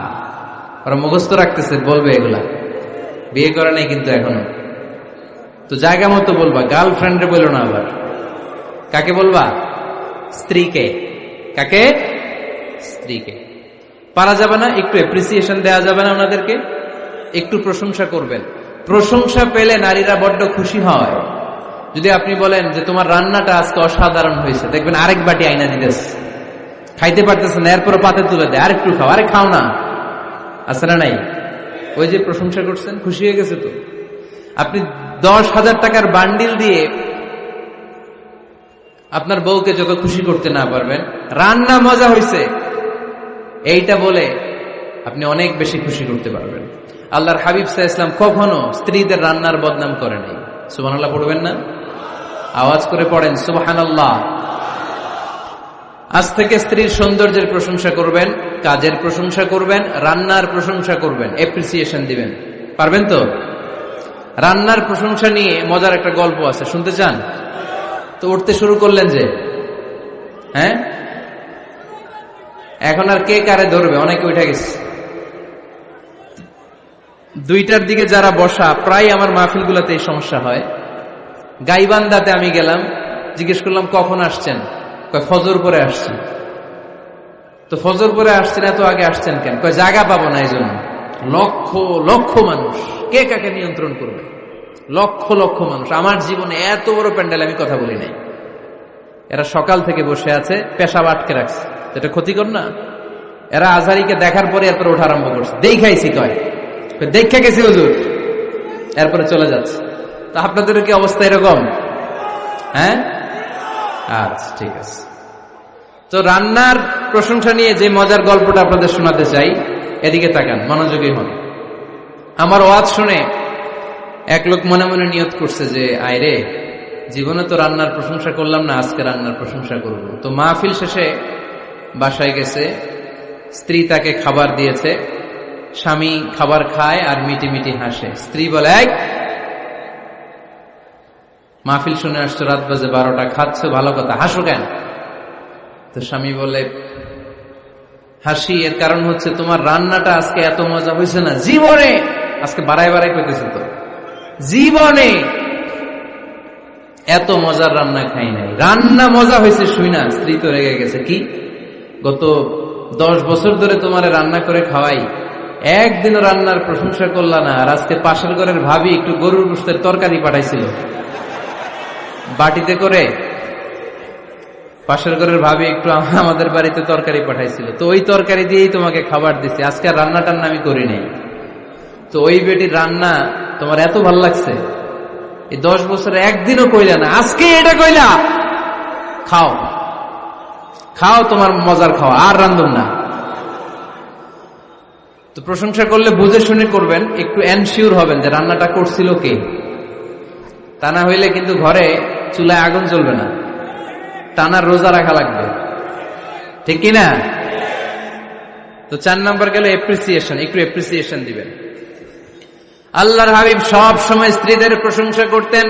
ওরা মুখস্থ রাখতেছে, বলবে এগুলা। বিয়ে করে নাই কিন্তু এখনো, তো জায়গা মতো বলবা, গার্লফ্রেন্ডে বলো না। আবার কাকে বলবা? স্ত্রীকে। কাকে? স্ত্রীকে। পারা যাবে না? একটু এপ্রিসিয়েশন দেওয়া যাবে না? ওনাদেরকে একটু প্রশংসা করবেন। প্রশংসা পেলে নারীরা বড্ড খুশি হয়। যদি আপনি বলেন যে তোমার রান্নাটা আজকে অসাধারণ হয়েছে, দেখবেন আরেক বাটি আইনা দিতেছে, খাইতে পারতেছে না, এরপর পাতে তুলে দেয়, আরেকটু খাও, আরে খাও না, আছে না নাই? ওই যে প্রশংসা করছেন, খুশি হয়ে গেছে তো। আপনি 10,000 টাকার বান্ডিল দিয়ে আপনার বউকে যত খুশি করতে না পারবেন, রান্না মজা হয়েছে এইটা বলে আপনি অনেক বেশি খুশি করতে পারবেন। আল্লাহর হাবিব সাল্লাল্লাহু আলাইহি ওয়াসাল্লাম কখনো স্ত্রীদের রান্নার বদনাম করে নাই। সুবহানাল্লাহ পড়বেন না? আওয়াজ করে পড়েন সুবহানাল্লাহ। আজ থেকে স্ত্রীর সৌন্দর্যের প্রশংসা করবেন, কাজের প্রশংসা করবেন, রান্নার প্রশংসা করবেন, এপ্রিসিয়েশন দিবেন। পারবেন তো? রান্নার প্রশংসা নিয়ে মজার একটা গল্প আছে, শুনতে চান? তো উঠতে শুরু করলেন যে, হ্যাঁ, এখন আর কে কারে ধরবে? অনেকে উঠে গেছে। 2টার দিকে যারা বসা, প্রায় আমার মাহফিলগুলোতে এই সমস্যা হয়। গাইবান্ধাতে আমি গেলাম, জিজ্ঞেস করলাম কখন আসছেন? কয় ফজর পরে আসছেন। তো ফজর পরে আসছেন, এত আগে আসছেন কেন? কয় জায়গা পাবো না এই জন্য। লক্ষ লক্ষ মানুষ, কে কাকে নিয়ন্ত্রণ করবে? লক্ষ লক্ষ মানুষ। আমার জীবনে এত বড় প্যান্ডেল আমি কথা বলি নাই। এরা সকাল থেকে বসে আছে, পেশাব আটকে রাখছে, এটা ক্ষতিকর না? এরা আজহারিকে দেখার পরে এরপরে ওঠা আরম্ভ করছে। দেখাইছি, কয় দেখা গেছি হুজুর, এরপরে চলে যাচ্ছে। তা আপনাদের কি অবস্থা এরকম? হ্যাঁ, আচ্ছা ঠিক আছে। তো রান্নার প্রশংসা নিয়ে যে মজার গল্পটা আপনাদের শোনাতে চাই, এদিকে তাকান, মনোযোগী হন। আমার ওয়াজ শুনে এক লোক মনে মনে নিয়ত করছে যে আয়রে, জীবনে তো রান্নার প্রশংসা করলাম না, আজকে রান্নার প্রশংসা করব। তো মাহফিল শেষে বাসায় গেছে, স্ত্রী তাকে খাবার দিয়েছে, স্বামী খাবার খায় আর মিটি মিটি হাসে। স্ত্রী বলে, এই মাহফিল শুনে আসছো, রাত বাজে 12টা, খাচ্ছ ভালো কথা, হাসো কেন? তো স্বামী বলে, হাসি এর কারণ হচ্ছে তোমার রান্নাটা আজকে এত মজা হয়েছে না জীবনে, আজকে বাড়াই বাড়াই পেতেছে, তো জীবনে এত মজার রান্না খাই নাই। রান্না মজা হয়েছে শুই না। স্ত্রী তো রেগে গেছে, কি গত 10 বছর ধরে তোমার রান্না করে খাওয়াই, একদিনও রান্নার প্রশংসা করলা না, আর আজকে পাশের ঘরের ভাবি একটু গরুর গোশতের তরকারি পাঠাইছিল বাটিতে করে, পাশের ঘরের ভাবি একটু আমাদের বাড়িতে তরকারি পাঠাইছিল, তো ওই তরকারি দিয়েই তোমাকে খাবার দিছি, আজকে আর রান্না টান্না আমি করি নাই। তো ওই বেটির রান্না তোমার এত ভাল লাগছে, এই 10 বছরে একদিনও কইলা না, আজকে এটা কইলা, খাও খাও, তোমার মজার খাওয়া, আর রান্ধুন না। তো প্রশংসা করলে বুঝে শুনে করবেন, একটু এনশিওর হবেন যে রান্নাটা করছিল কে। তা না হইলে কিন্তু ঘরে চুলায় আগুন জ্বলবে না, টানার রোজা রাখা লাগবে, ঠিক কিনা? তো 4 নাম্বার গেল এপ্রিসিয়েশন, একটু এপ্রিসিয়েশন দিবেন। আল্লাহর হাবিব সব সময় স্ত্রীদের প্রশংসা করতেন।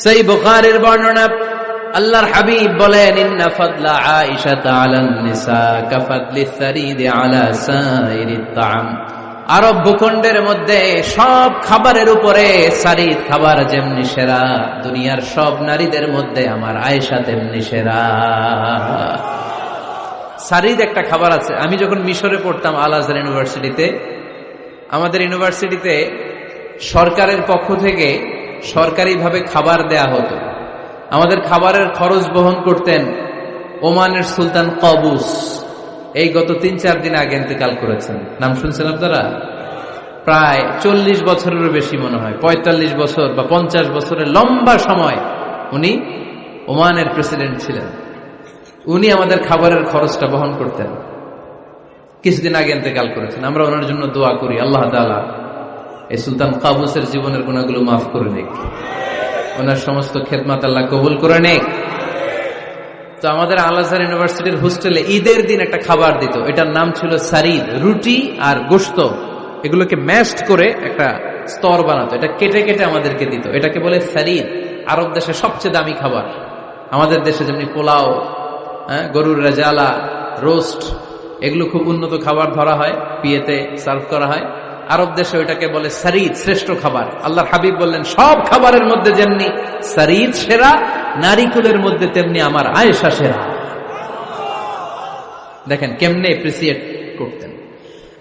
সেই বুখারীর বর্ণনা, আল্লাহর হাবিব বলেন, ইন্না ফাদলা আয়েশা আলান নিসা কাফাদলিস সারিদ আলা সাইরিত তাআম। আরব ভূখণ্ডের মধ্যে সব খাবারের উপরে সারিদ খাবার যেমনি সেরা, দুনিয়ার সব নারীদের মধ্যে আমার আয়েশা তেমনি সেরা। সারিদ একটা খাবার আছে। আমি যখন মিশরে পড়তাম আল আজহার ইউনিভার্সিটিতে, আমাদের ইউনিভার্সিটিতে সরকারের পক্ষ থেকে সরকারিভাবে খাবার দেয়া হতো। আমাদের খাবারের খরচ বহন করতেন ওমানের সুলতান কবুস। এই গত 3-4 দিন আগে ইন্তেকাল করেছেন। নাম শুনছেন আপনারা? প্রায় 40 বছরেরও বেশি মনে হয়, 45 বছর বা 50 বছরের লম্বা সময় উনি ওমানের প্রেসিডেন্ট ছিলেন। উনি আমাদের খাবারের খরচটা বহন করতেন। কিছুদিন আগে ইন্তেকাল করেছেন। আমরা ওনার জন্য দোয়া করি, আল্লাহ তাআলা এই সুলতান কাবুসের জীবনের গুনাহগুলো মাফ করে নিক, ওনার সমস্ত খেদমত আল্লাহ কবুল করে নিক। তো আমাদের আল আজহার ইউনিভার্সিটির হোস্টেলে ঈদের দিন একটা খাবার দিত, এটার নাম ছিল সারিদ। রুটি আর গোশত এগুলোকে ম্যাশড করে একটা স্তর বানাতো, এটা কেটে কেটে আমাদেরকে দিত, এটাকে বলে সারিদ। আরব দেশে সবচেয়ে দামি খাবার। আমাদের দেশে যেমনি পোলাও, গরুর রেজালা, রোস্ট, এগুলো খুব উন্নত খাবার ধরা হয়, বিয়েতে সার্ভ করা হয়। আরব দেশে ওইটাকে বলে সারিদ, শ্রেষ্ঠ খাবার। আল্লাহর হাবিব বললেন, সব খাবারের মধ্যে যেমনি সারিদ সেরা, নারীকুলের মধ্যে তেমনি আমার আয়েশা সেরা। দেখেন কেমনে এপ্রিসিয়েট করতেন।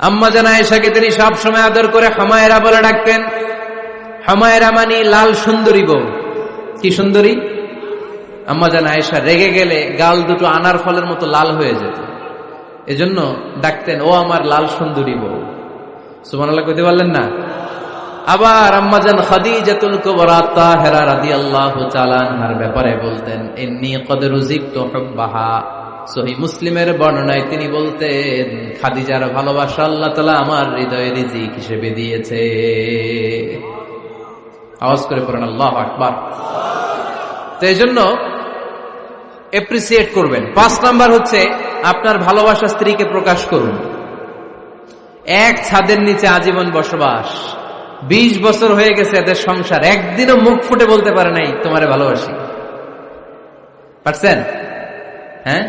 আম্মা জান আয়েশাকে তিনি সব সময় আদর করে হামায়রা বলে ডাকতেন। হামায়রা মানে লাল সুন্দরী বউ। কি সুন্দরী? আম্মা জান আয়েশা রেগে গেলে গাল দুটো আনার ফলের মতো লাল হয়ে যেত, এজন্য ডাকতেন, ও আমার লাল সুন্দরী বউ। সুবহানাল্লাহ কইতে পারলেন না? আবার আম্মাজান খাদিজাতুল কুবরা তাহেরা রাদিয়াল্লাহু তাআলা আনহার ব্যাপারে বলতেন, ইন্নী ক্বাদ রুজিকতু হুব্বাহা। সহিহ মুসলিমের বর্ণনায় তিনি বলতেন, খাদিজার ভালোবাসা আল্লাহ তাআলা আমার হৃদয়ে রিজিক হিসেবে দিয়েছে। আওয়াজ করে পড়েন আল্লাহু আকবার। তো এজন্য এপ্রিসিয়েট করবেন। 5 নাম্বার হচ্ছে আপনার ভালোবাসা স্ত্রীকে প্রকাশ করুন। এক ছাদের নিচে আজীবন বসবাস, 20 বছর হয়ে গেছে এদের সংসার, একদিনও মুখ ফুটে বলতে পারে নাই তোমারে ভালোবাসি। পারছেন? হ্যাঁ,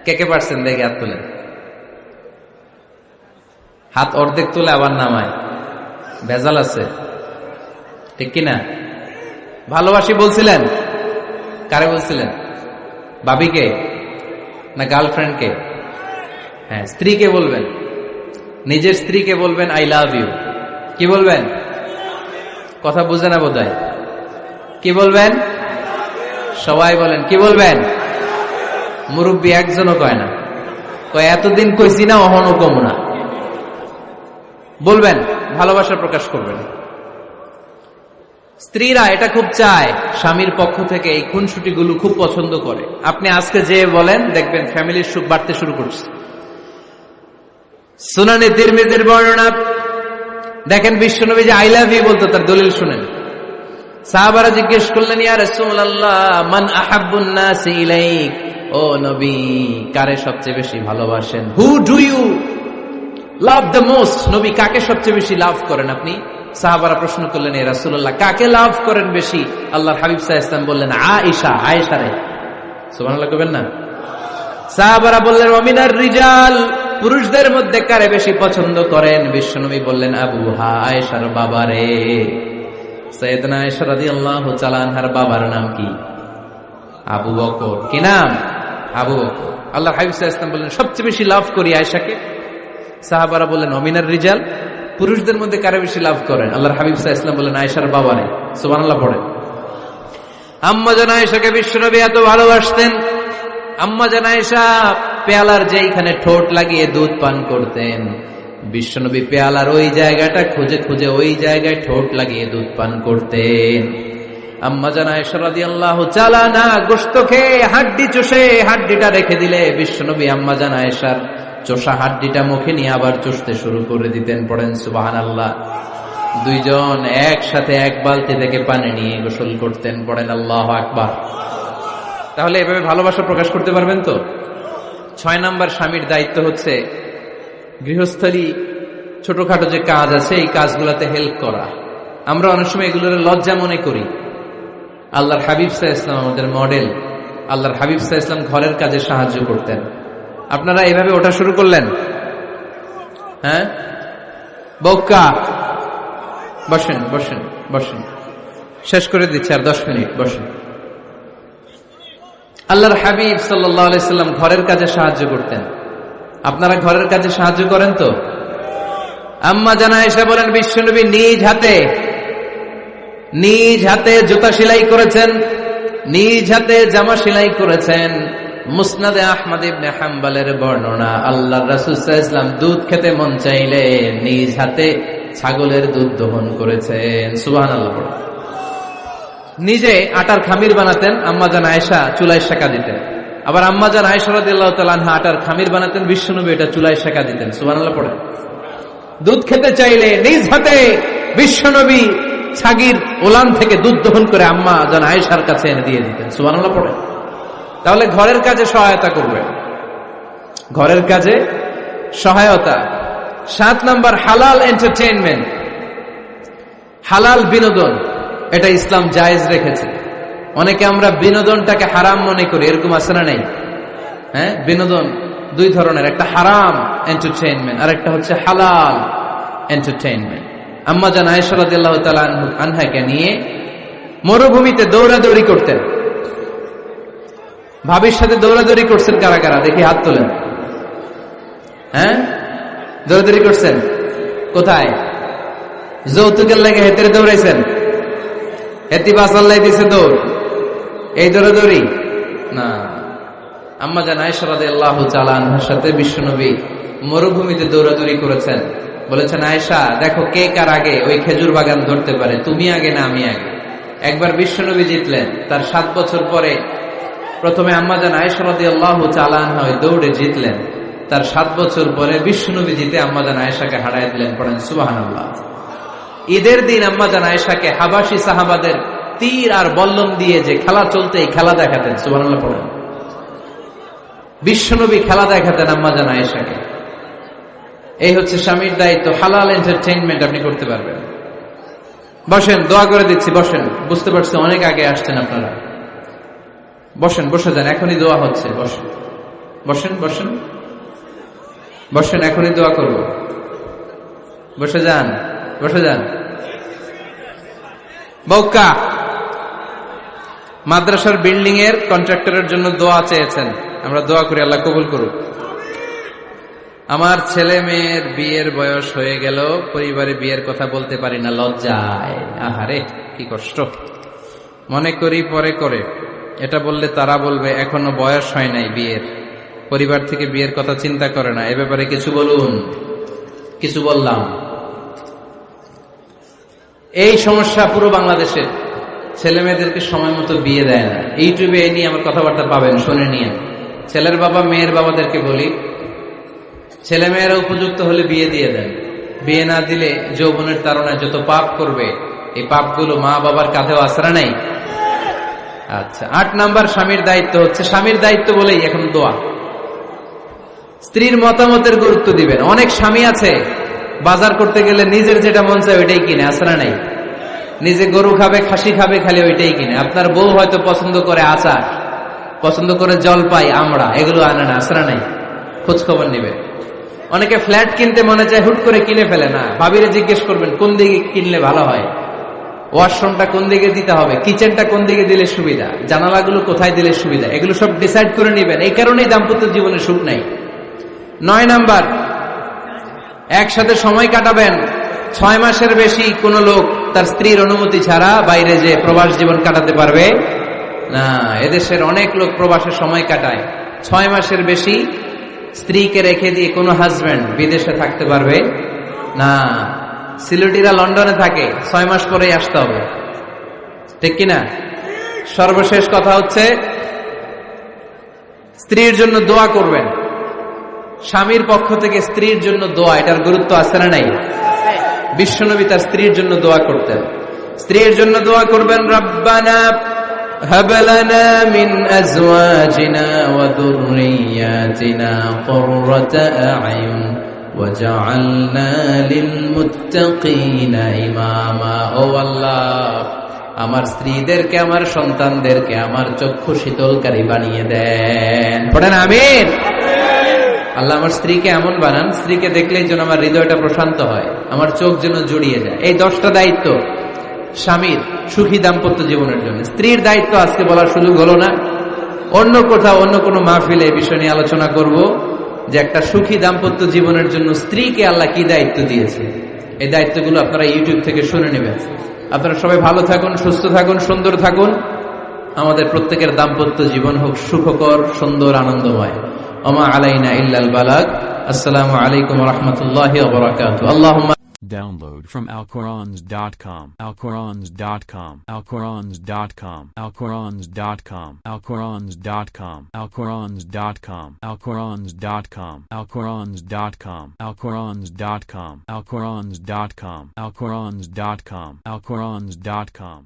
কে কে পারছেন? দেখে হাত তোলেন। হাত অর্ধেক তুলে আবার নামায়, ভেজাল আছে, ঠিক কিনা? ভালোবাসি বলছিলেন? কারে বলছিলেন? ভাবিকে না গার্লফ্রেন্ডকে? হ্যাঁ, স্ত্রীকে বলবেন, নিজের স্ত্রীকে বলবেন আই লাভ ইউ। কি বলবেন? কথা বুঝে না বোধহয়। কি বলবেন? সবাই বলেন। কি বলবেন? মুরব্বী একজনও কয় না, কয় এতদিন কইছি না, অহনো কম না। বলবেন, ভালোবাসা প্রকাশ করবেন। স্ত্রীরা এটা খুব চায়, স্বামীর পক্ষ থেকে এই খুনসুটিগুলো খুব পছন্দ করে। আপনি আজকে যে বলেন, দেখবেন ফ্যামিলির সুখ বাড়তে শুরু করছে। সুনানে তিরমিজির বর্ণনা দেখেন, বিশ্বনবী যে আই লাভ ইউ বলতো, তার দলিল শুনেন। সাহাবারা জিজ্ঞেস করলেন, ইয়া রাসূলুল্লাহ, মান আহাব্বুন নাস ইলাইক, ও নবী, কারে সবচেয়ে বেশি ভালোবাসেন? Who do you love the most? নবী, কাকে সবচেয়ে বেশি লাভ করেন আপনি? সাহাবারা প্রশ্ন করলেন, ইয়া রাসূলুল্লাহ, কাকে লাভ করেন বেশি? আল্লাহর হাবিব সাল্লাল্লাহু আলাইহি ওয়াসাল্লাম বললেন, আয়েশা, আয়েশা রে। সুবহানাল্লাহ কইবেন না? সাহাবারা বললেন, ওয়া মিনার রিজাল, পুরুষদের মধ্যে কারে বেশি পছন্দ করেন? বিশ্বনবী বললেন, আবুহা, আয়েশার বাবারে। সাইয়েদনা আয়েশা রাদিয়াল্লাহু তাআলা আনহার বাবার নাম কি? আবু বকর। কি নাম? আবু বকর। আল্লাহর হাবিব সাল্লাল্লাহু আলাইহি ওয়াসাল্লাম বললেন, সবচেয়ে বেশি লাভ করি আয়েশাকে। সাহাবারা বললেন, ওয়া মিনার রিজাল, পুরুষদের মধ্যে কারে বেশি লাভ করেন? আল্লাহর হাবিব সাল্লাল্লাহু আলাইহি ওয়াসাল্লাম বললেন, আয়েশার বাবারে। সুবহানাল্লাহ পড়েন। আম্মা জান আয়েশাকে বিশ্বনবী এত ভালোবাসতেন, আম্মা জান আয়েশা পেয়ালার যেখানে ঠোঁট লাগিয়ে দুধ পান করতেন, বিশ্বনবী পেয়ালার ওই জায়গাটা খুঁজে খুঁজে ওই জায়গায় ঠোঁট লাগিয়ে দুধ পান করতেন। আম্মা জান আয়েশা রাদিয়াল্লাহু তাআলা না গোশত খেয়ে হাড্ডি চষে হাড্ডিটা রেখে দিলে বিশ্বনবী আম্মা জান আয়েশার চষা হাড্ডিটা মুখে নিয়ে আবার চষতে শুরু করে দিতেন। পড়েন সুবহানাল্লাহ। দুইজন একসাথে এক বালতি থেকে পানি নিয়ে গোসল করতেন। পড়েন আল্লাহু আকবার। তাহলে এভাবে ভালোবাসা প্রকাশ করতে পারবেন তো? 6 নাম্বার, স্বামীর দায়িত্ব হচ্ছে গৃহস্থলী ছোটখাটো যে কাজ আছে এই কাজগুলোতে হেল্প করা। আমরা অনেক সময় এগুলোর লজ্জা মনে করি। আল্লাহর হাবিব সাল্লাল্লাহু আলাইহি ওয়াসাল্লাম আমাদের মডেল। আল্লাহর হাবিব সাল্লাল্লাহু আলাইহি ওয়াসাল্লাম ঘরের কাজে সাহায্য করতেন। আপনারা এইভাবে ওঠা শুরু করলেন? হ্যাঁ, বউকা বসেন বসেন বসেন, শেষ করে দিচ্ছি, আর 10 মিনিট বসেন। আল্লাহর হাবিব সাল্লাল্লাহু আলাইহি সাল্লাম ঘরের কাজে সাহায্য করতেন। আপনারা ঘরের কাজে সাহায্য করেন তো? আম্মা জান আয়েশা বলেন, বিশ্বনবী নিজ হাতে জুতা সেলাই করেছেন, নিজ হাতে জামা সেলাই করেছেন। মুসনাদে আহমদ ইবনে হাম্বলের বর্ণনা, আল্লাহর রাসূল সাল্লাল্লাহু আলাইহি ওয়াসাল্লাম দুধ খেতে মন চাইলে নিজ হাতে ছাগলের দুধ দহন করেছেন। সুবহানাল্লাহ। নিজে আটার খামির বানাতেন, আম্মা জান আয়েশা চুলায় সেকা দিতেন। আবার আম্মা জান আয়েশা রাদিয়াল্লাহু তাআলা আনহা আটার খামির বানাতেন, বিশ্বনবী এটা চুলায় সেকা দিতেন। সুবহানাল্লাহ পড়েন। দুধ খেতে চাইলে নিজ হাতে বিশ্বনবী ছাগির ওলান থেকে দুধ দহন করে আম্মা জান আয়েশার কাছে এনে দিয়ে দিতেন। সুবহানাল্লাহ পড়েন। তাহলে ঘরের কাজে সহায়তা করবেন, ঘরের কাজে সহায়তা। 7 নাম্বার, হালাল এন্টারটেইনমেন্ট, হালাল বিনোদন। এটা ইসলাম জায়েজ রেখেছে। অনেকে আমরা বিনোদনটাকে হারাম মনে করি, এরকম আছে না নাই? হ্যাঁ, বিনোদন 2 ধরনের, একটা হারাম এন্টারটেইনমেন্ট আর একটা হচ্ছে হালাল এন্টারটেইনমেন্ট। আম্মা জান আয়েশা রাদিয়াল্লাহু তাআলা আনহাকে নিয়ে মরুভূমিতে দৌড়াদৌড়ি করতেন। ভাবির সাথে দৌড়াদৌড়ি করছেন কারা কারা? দেখি হাত তোলেন। হ্যাঁ, দৌড়াদৌড়ি করছেন কোথায়? যৌতুকের লেগে হেতেরে দৌড়াইছেন? হেতি বাসাল্লাই দিছে দৌড়, এই দৌড়াদৌড়ি না। আম্মা জান আয়েশা রাদিয়াল্লাহু তাআলা আনহার সাথে বিশ্বনবী মরুভূমিতে দৌড়াদৌড়ি করেছেন। বলেছেন, আয়েশা দেখো কে কার আগে ওই খেজুর বাগান ধরতে পারে, তুমি আগে না আমি আগে। একবার বিশ্বনবী জিতলেন, তার 7 বছর পরে প্রথমে আম্মাজান আয়েশা রাদিয়াল্লাহু তাআলা আনহা দৌড়ে জিতলেন। তার 7 বছর পরে বিশ্বনবী জিতে আম্মাজান আয়েশাকে হারায় দিলেন। পড়েন সুবহানাল্লাহ। ঈদের দিন আম্মাজান আয়েশাকে হাবাসি সাহাবাদের তীর আর বল্লম দিয়ে যে খেলা চলতে, এই খেলা দেখাতেন। সুবহানাল্লাহ পড়েন। বিশ্বনবী খেলা দেখাতেন আম্মাজান আয়েশাকে। এই হচ্ছে স্বামীর দায়িত্ব। হালাল এন্টারটেইনমেন্ট আপনি করতে পারবেন। বসেন, দোয়া করে দিচ্ছি, বসেন। বুঝতে পারছি অনেক আগে আসছেন আপনারা। বসেন, বসে যান, এখনই দোয়া হচ্ছে। বসেন বসেন বসেন বসেন, এখনই দোয়া করব। বসে যান, বসে যান। বউকা মাদ্রাসার বিল্ডিং এর কন্ট্রাক্টরের জন্য দোয়া চেয়েছেন, আমরা দোয়া করি আল্লাহ কবুল করুক। আমার ছেলে মেয়ের বিয়ের বয়স হয়ে গেল, পরিবারে বিয়ের কথা বলতে পারি না, লজ্জায়। আহারে কি কষ্ট। মনে করি পরে করে, এটা বললে তারা বলবে এখনো বয়স হয় নাই বিয়ের, পরিবার থেকে বিয়ের কথা চিন্তা করে না। এ ব্যাপারে কিছু বলুন। কিছু বললাম। এই সমস্যা পুরো বাংলাদেশে, ছেলে মেয়েদেরকে সময় মতো বিয়ে দেয় না। ইউটিউবে এই নিয়ে আমার কথাবার্তা পাবেন, শুনে নিয়ে। ছেলের বাবা মেয়ের বাবাদেরকে বলি, ছেলে মেয়েরা উপযুক্ত হলে বিয়ে দিয়ে দেন। বিয়ে না দিলে যৌবনের তাড়নায় যত পাপ করবে, এই পাপগুলো মা বাবার কাঁধেও আছড়া নেই। আচ্ছা, 8 নাম্বার স্বামীর দায়িত্ব হচ্ছে, স্বামীর দায়িত্ব বলেই এখন দোয়া। স্ত্রীর মতামতের গুরুত্ব দিবেন। অনেক স্বামী আছে বাজার করতে গেলে নিজের যেটা মন চায় ওইটাই কিনে, আছড়া নাই। নিজে গরু খাবে, খাসি খাবে, খালি ওইটাই কিনে। আপনার বউ হয়তো পছন্দ করে আচার, পছন্দ করে জলপাই, আমড়া, এগুলো আনে না, আছড়া নাই। খোঁজ খবর নিবে। অনেকে ফ্ল্যাট কিনতে মনে চায়, হুট করে কিনে ফেলে না। ভাবিরে জিজ্ঞেস করবেন কোন দিকে কিনলে ভালো হয়, ওয়াশরুমটা কোন দিকে দিতে হবে, কিচেনটা কোন দিকে দিলে সুবিধা, জানালাগুলো কোথায় দিলে সুবিধা, এগুলো সব ডিসাইড করে নেবেন। এই কারণেই দাম্পত্য জীবনে সুখ নাই। 9 নাম্বার, একসাথে সময় কাটাবেন। 6 মাসের বেশি কোন লোক তার স্ত্রীর অনুমতি ছাড়া বাইরে যে প্রবাস জীবন কাটাতে পারবে না। এদেশের অনেক লোক প্রবাসে সময় কাটায়। 6 মাসের বেশি স্ত্রীকে রেখে দিয়ে কোনো হাজবেন্ড বিদেশে থাকতে পারবে না। সিলেটিরা লন্ডনে থাকে, 6 মাস পরেই আসতে হবে, ঠিক কিনা? সর্বশেষ কথা হচ্ছে, স্ত্রীর জন্য দোয়া করবেন। স্বামীর পক্ষ থেকে স্ত্রীর জন্য দোয়া, এটার গুরুত্ব আছে না নাই? বিশ্বনবী তার স্ত্রীর জন্য দোয়া করতেন। স্ত্রীর জন্য দোয়া করবেন, রব্বানা হাব লানা মিন আজওয়াজিনা ওয়া যুররিয়াতিনা কুররাতা আ'য়ুন ওয়াজআলনা লিল মুত্তাকিনা ইমামা। ও আল্লাহ, আমার স্ত্রীদেরকে, আমার সন্তানদেরকে আমার চক্ষু শীতলকারী বানিয়ে দেন। পড়েন আমিন। আল্লাহ আমার স্ত্রীকে এমন বানান, স্ত্রীকে দেখলেই যেন আমার হৃদয়টা প্রশান্ত হয়, আমার চোখ যেন জুড়িয়ে যায়। এই 10টা দায়িত্ব স্বামীর সুখী দাম্পত্য জীবনের জন্য। স্ত্রীর দায়িত্ব আজকে বলার সুযোগ হলো না, অন্য কোথাও অন্য কোনো মাহফিলে এই বিষয় নিয়ে আলোচনা করব, যে একটা সুখী দাম্পত্য জীবনের জন্য স্ত্রীকে আল্লাহ কি দায়িত্ব দিয়েছে। এই দায়িত্বগুলো আপনারা ইউটিউব থেকে শুনে নেবেন। আপনারা সবাই ভালো থাকুন, সুস্থ থাকুন, সুন্দর থাকুন। আমাদের প্রত্যেকের দাম্পত্য জীবন হোক সুখকর, সুন্দর, আনন্দময়। ওমা আলাইনা ইল্লাল বালাগ। আসসালামু আলাইকুম ওয়া রাহমাতুল্লাহি ওয়া বারাকাতুহু। আল্লাহুম্মা Download from alqurans.com, alqurans.com, alqurans.com, alqurans.com, alqurans.com, alqurans.com, alqurans.com, alqurans.com, alqurans.com, alqurans.com, alqurans.com, alqurans.com.